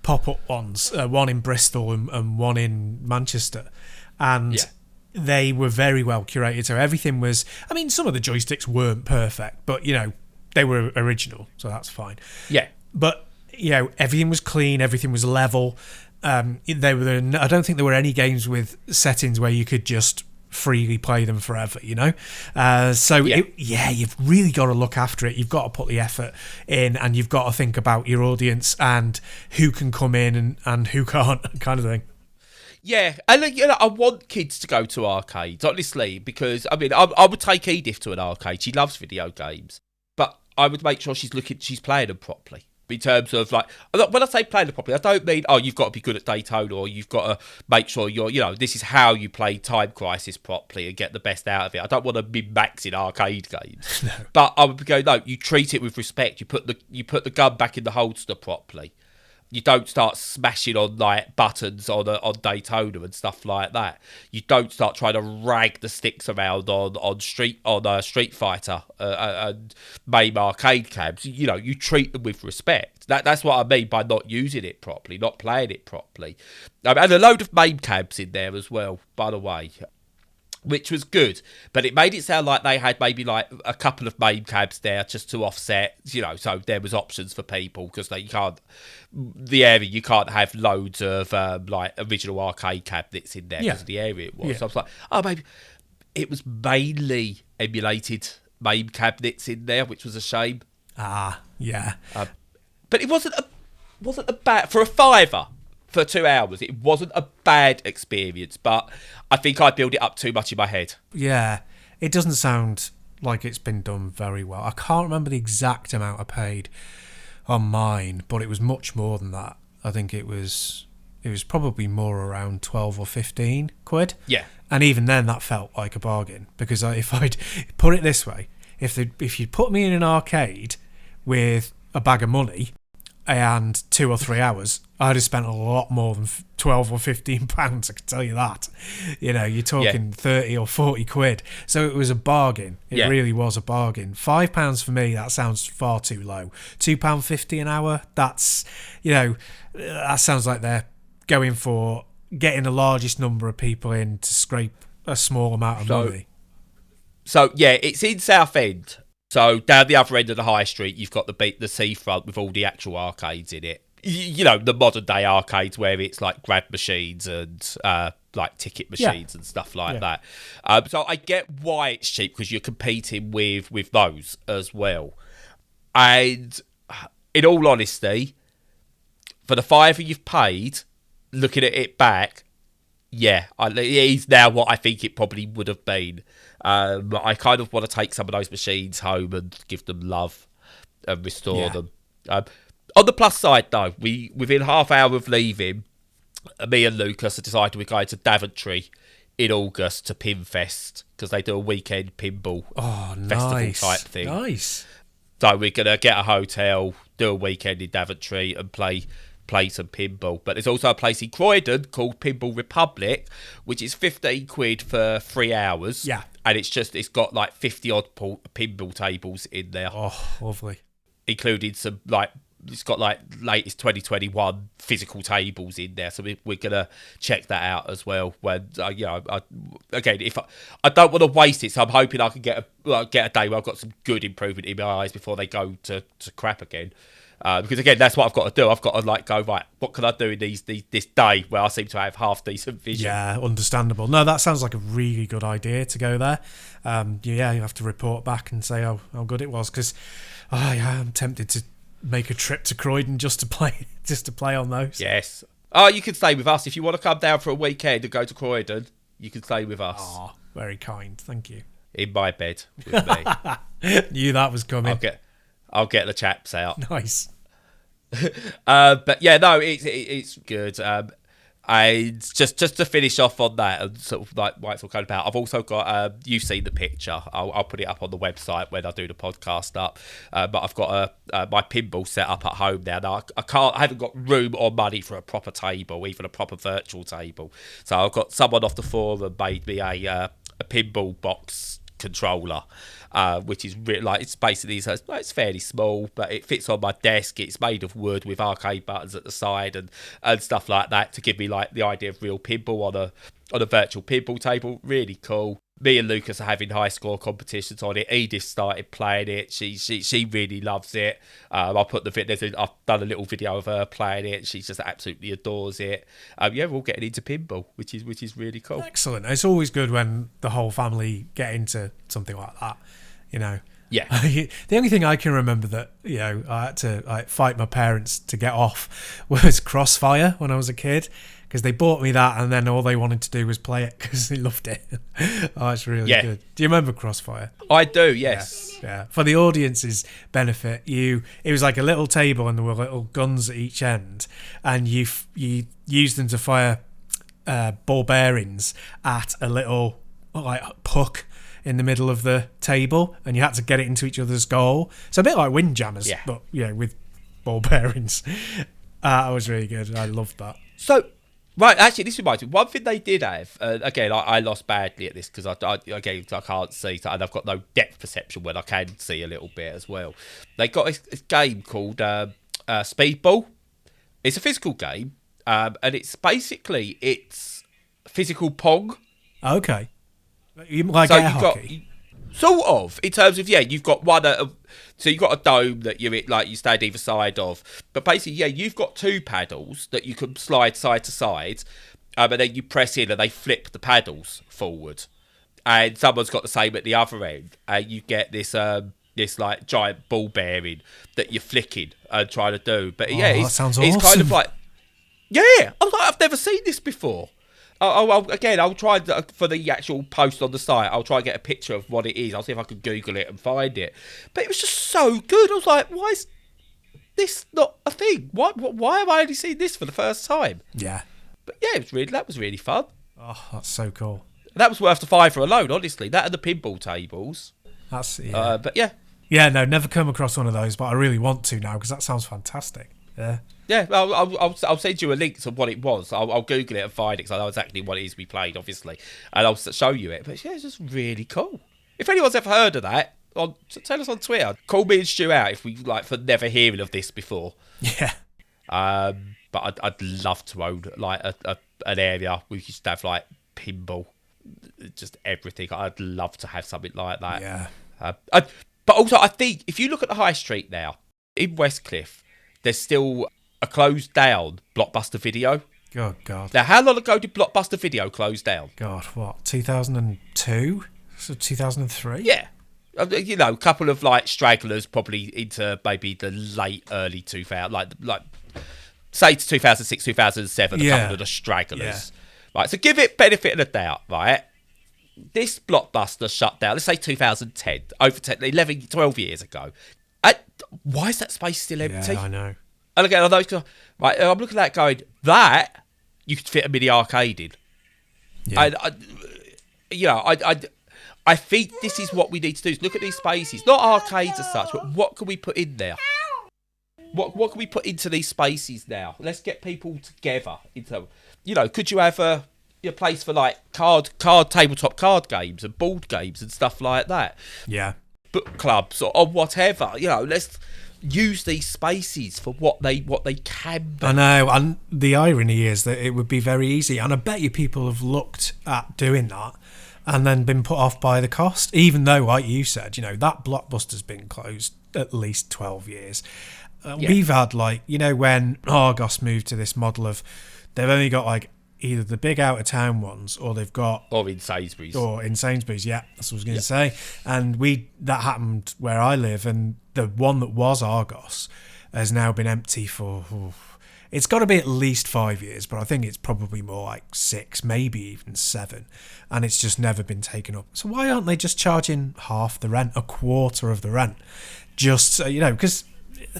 Speaker 1: pop-up ones, one in Bristol and one in Manchester, and they were very well curated. So everything was, I mean, some of the joysticks weren't perfect, but, they were original, so that's fine.
Speaker 2: Yeah.
Speaker 1: But, everything was clean, everything was level. I don't think there were any games with settings where you could just freely play them forever, you've really got to look after it. You've got to put the effort in, and you've got to think about your audience and who can come in and who can't, kind of thing.
Speaker 2: Yeah, and I want kids to go to arcades, honestly, because I would take Edith to an arcade. She loves video games, but I would make sure she's playing them properly. In terms of, like, when I say playing them properly, I don't mean, you've got to be good at Daytona, or you've got to make sure this is how you play Time Crisis properly and get the best out of it. I don't want to min-max in arcade games. No. But I would go, no, you treat it with respect. You put the gun back in the holster properly. You don't start smashing on, like, buttons on Daytona and stuff like that. You don't start trying to rag the sticks around on Street Fighter and MAME arcade cabs. You treat them with respect. That's what I mean by not using it properly, not playing it properly. And a load of MAME cabs in there as well, by the way, which was good, but it made it sound like they had maybe like a couple of MAME cabs there just to offset, so there was options for people, because you can't have loads of like original arcade cabinets in there because of the area it was. Yeah. So I was like, maybe it was mainly emulated MAME cabinets in there, which was a shame.
Speaker 1: Yeah.
Speaker 2: But it wasn't a bad, for a £5 for 2 hours. It wasn't a bad experience, but I think I built it up too much in my head.
Speaker 1: Yeah, it doesn't sound like it's been done very well. I can't remember the exact amount I paid on mine, but it was much more than that. I think it was probably more around 12 or 15 quid.
Speaker 2: Yeah.
Speaker 1: And even then, that felt like a bargain, because if I'd put it this way, if you'd put me in an arcade with a bag of money and 2 or 3 hours, I'd have spent a lot more than 12 or 15 pounds, I can tell you that. You're talking 30 or 40 quid. So it was a bargain. It really was a bargain. £5 for me, that sounds far too low. £2.50 an hour, that's, that sounds like they're going for getting the largest number of people in to scrape a small amount of money.
Speaker 2: So, it's in Southend. So down the other end of the high street, you've got the seafront with all the actual arcades in it. The modern day arcades where it's like grab machines and like ticket machines and stuff like that. So I get why it's cheap, because you're competing with those as well. And in all honesty, for the £5 you've paid, looking at it back, it is now what I think it probably would have been. I kind of want to take some of those machines home and give them love and restore them. On the plus side, though, within half hour of leaving, me and Lucas decided we're going to Daventry in August to Pinfest, because they do a weekend pinball festival type thing. Nice. So we're going to get a hotel, do a weekend in Daventry and play some pinball. But there's also a place in Croydon called Pinball Republic, which is 15 quid for 3 hours.
Speaker 1: Yeah.
Speaker 2: And it's got like 50 odd pinball tables in there.
Speaker 1: Oh, lovely.
Speaker 2: Including some it's got like latest 2021 physical tables in there. So we're going to check that out as well. When, again, if I don't want to waste it, so I'm hoping I can get a day where I've got some good improvement in my eyes before they go to crap again. Because again, that's what I've got to do. I've got to go, right, what can I do in this day where I seem to have half decent vision?
Speaker 1: Yeah, understandable. No, that sounds like a really good idea to go there. You have to report back and say how good it was, because I'm tempted to make a trip to Croydon just to play on those.
Speaker 2: Yes. You can stay with us if you want to come down for a weekend and go to Croydon. You can stay with us.
Speaker 1: Very kind, thank you.
Speaker 2: In my bed with me.
Speaker 1: Knew that was coming.
Speaker 2: I'll get the chaps out.
Speaker 1: Nice.
Speaker 2: But yeah, no, it's good. And just to finish off on that, and sort of like what it's all kind of about, I've also got you've seen the picture. I'll put it up on the website when I do the podcast up. But I've got my pinball set up at home now. Now I haven't got room or money for a proper table, even a proper virtual table. So I've got someone off the forum made me a pinball box controller, which is like it's basically it's fairly small, but it fits on my desk. It's made of wood with arcade buttons at the side and stuff like that to give me like the idea of real pinball on a virtual pinball table. Really cool. Me and Lucas are having high score competitions on it. Edith started playing it. She really loves it. I'll put I've done a little video of her playing it. She just absolutely adores it. We're all getting into pinball, which is really cool.
Speaker 1: Excellent. It's always good when the whole family get into something like that.
Speaker 2: Yeah.
Speaker 1: The only thing I can remember that I had to fight my parents to get off was Crossfire when I was a kid. Because they bought me that, and then all they wanted to do was play it because they loved it. Oh, it's really good. Do you remember Crossfire?
Speaker 2: I do, yes.
Speaker 1: Yeah. For the audience's benefit, it was like a little table, and there were little guns at each end, and you used them to fire ball bearings at a little puck in the middle of the table, and you had to get it into each other's goal. So a bit like Windjammers, but with ball bearings. That was really good. I loved that.
Speaker 2: So. Right, actually, this reminds me. One thing they did have, again, I lost badly at this because I can't see, and I've got no depth perception when I can see a little bit as well. They got a game called Speedball. It's a physical game, and it's basically physical pong.
Speaker 1: Okay, like air hockey.
Speaker 2: Sort of, in terms of, you've got one, so you've got a dome that you're in, like you stand either side of. But basically, you've got two paddles that you can slide side to side, and then you press in and they flip the paddles forward. And someone's got the same at the other end, and you get this like giant ball bearing that you're flicking and trying to do. But
Speaker 1: that sounds awesome.
Speaker 2: It's kind of like, I've never seen this before. I'll try for the actual post on the site. I'll try and get a picture of what it is. I'll see if I can Google it and find it. But it was just so good. I was like, why is this not a thing? Why have I only seen this for the first time?
Speaker 1: Yeah.
Speaker 2: But that was really fun.
Speaker 1: Oh, that's so cool.
Speaker 2: That was worth the $5 alone, honestly. That and the pinball tables.
Speaker 1: That's
Speaker 2: but yeah.
Speaker 1: Yeah, no, never come across one of those, but I really want to now because that sounds fantastic. Yeah.
Speaker 2: Yeah, I'll send you a link to what it was. I'll Google it and find it because I know exactly what it is we played, obviously, and I'll show you it. But it's just really cool. If anyone's ever heard of that, tell us on Twitter. Call me and Stu out if we for never hearing of this before.
Speaker 1: Yeah.
Speaker 2: But I'd love to own like an area we used to have like pinball, just everything. I'd love to have something like that.
Speaker 1: Yeah.
Speaker 2: But also, I think if you look at the high street now in Westcliff, there's still a closed down Blockbuster Video.
Speaker 1: Oh, God.
Speaker 2: Now, how long ago did Blockbuster Video close down?
Speaker 1: God, what, 2002? So 2003?
Speaker 2: Yeah. A couple of like stragglers probably into maybe the late, early 2000s, like say to 2006, 2007, a couple of the stragglers. Yeah. Right, so give it benefit of the doubt, right? This Blockbuster shut down, let's say 2010, over 11, 12 years ago. Why is that space still empty?
Speaker 1: Yeah, I know.
Speaker 2: And again, right, I'm looking at that going, that you could fit a mini arcade in. Yeah. I think this is what we need to do, is look at these spaces, not arcades as such, but what can we put in there? What can we put into these spaces now? Let's get people together. Could you have a place for like tabletop card games and board games and stuff like that?
Speaker 1: Yeah.
Speaker 2: Book clubs or whatever. Let's use these spaces for what they can be.
Speaker 1: I know, and the irony is that it would be very easy, and I bet you people have looked at doing that and then been put off by the cost, even though, like you said, that Blockbuster's been closed at least 12 years. We've had when Argos moved to this model of they've only got like either the big out of town ones or they've got
Speaker 2: in Sainsbury's,
Speaker 1: yeah, that's what I was going to say. And that happened where I live, and the one that was Argos has now been empty for it's got to be at least 5 years, but I think it's probably more like 6, maybe even 7, and it's just never been taken up. So why aren't they just charging half the rent, a quarter of the rent, just so, because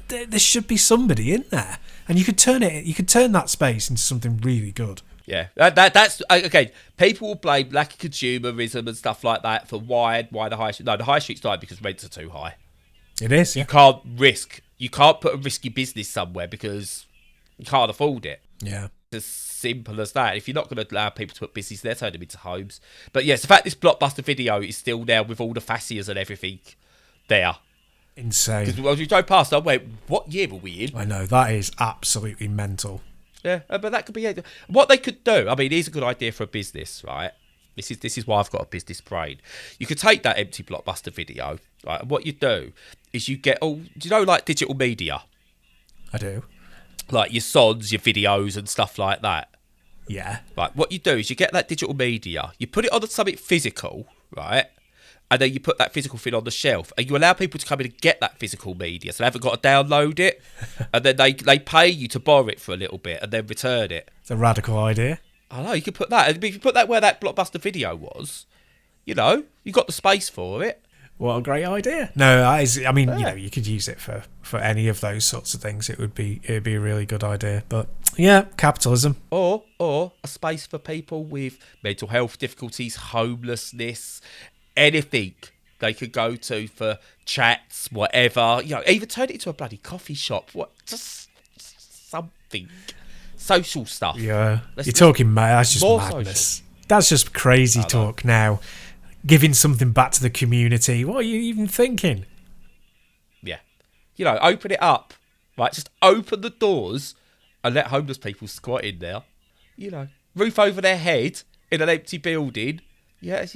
Speaker 1: there should be somebody in there, and you could turn that space into something really good.
Speaker 2: Yeah, that's okay. People will blame lack of consumerism and stuff like that for why the high street. No, the high street's died because rents are too high.
Speaker 1: It is. Yeah.
Speaker 2: You can't put a risky business somewhere because you can't afford it.
Speaker 1: Yeah.
Speaker 2: As simple as that. If you're not going to allow people to put business there, turn them into homes. But yes, the fact this Blockbuster video is still there with all the fascias and everything there.
Speaker 1: Insane.
Speaker 2: Because as we drove past, I went, what year were we in?
Speaker 1: I know, that is absolutely mental.
Speaker 2: Yeah, but that could be it. What they could do, I mean, here's a good idea for a business, right? This is why I've got a business brain. You could take that empty Blockbuster video, right? And what you do is you get all, do you know, like digital media?
Speaker 1: I do.
Speaker 2: Like your sods, your videos and stuff like that.
Speaker 1: Yeah.
Speaker 2: Right, what you do is you get that digital media, you put it on something physical, right? And then you put that physical thing on the shelf, and you allow people to come in and get that physical media, so they haven't got to download it, and then they pay you to borrow it for a little bit and then return it.
Speaker 1: It's a radical idea.
Speaker 2: I know, you could put that. If you put that where that Blockbuster video was, you know, you got the space for it.
Speaker 1: What a great idea. No, that is, I mean, you know, you could use it for any of those sorts of things. It'd be a really good idea. But yeah, capitalism.
Speaker 2: Or a space for people with mental health difficulties, homelessness, anything they could go to for chats, whatever. You know, even turn it into a bloody coffee shop. Just something. Social stuff.
Speaker 1: Yeah. You're talking, mate. That's just madness. Social. That's just crazy talk now. Giving something back to the community. What are you even thinking?
Speaker 2: Yeah. You know, open it up. Right? Just open the doors and let homeless people squat in there. You know, roof over their head in an empty building. Yeah.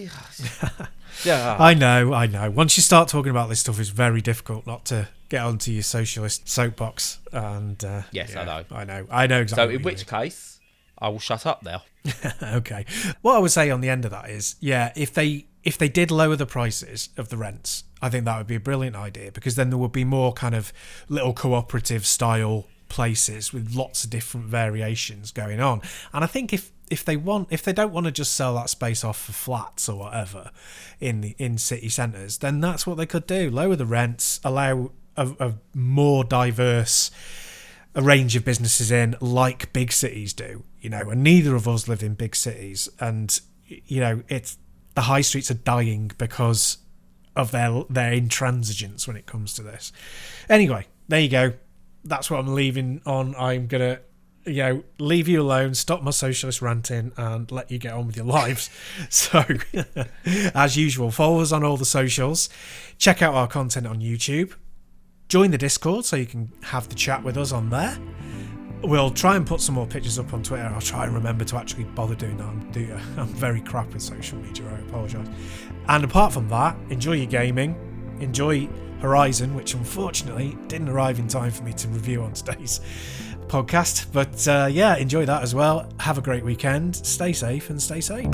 Speaker 2: Yeah.
Speaker 1: I know. Once you start talking about this stuff, it's very difficult not to get onto your socialist soapbox. And
Speaker 2: yes, yeah,
Speaker 1: I know exactly.
Speaker 2: So in which case, I will shut up now.
Speaker 1: Okay. What I would say on the end of that is, yeah, if they did lower the prices of the rents, I think that would be a brilliant idea, because then there would be more kind of little cooperative style places with lots of different variations going on. And I think if they don't want to just sell that space off for flats or whatever in city centres, then that's what they could do. Lower the rents, allow a more diverse a range of businesses in, like big cities do, you know, and neither of us live in big cities, and you know, it's the high streets are dying because of their intransigence when it comes to this. Anyway, there you go. That's what I'm leaving on. I'm gonna, you know, leave you alone, stop my socialist ranting, and let you get on with your lives. So, as usual, follow us on all the socials. Check out our content on YouTube. Join the Discord so you can have the chat with us on there. We'll try and put some more pictures up on Twitter. I'll try and remember to actually bother doing that. I'm very crap with social media, I apologise. And apart from that, enjoy your gaming. Enjoy Horizon, which unfortunately didn't arrive in time for me to review on today's podcast. But yeah, enjoy that as well. Have a great weekend. Stay safe and stay sane.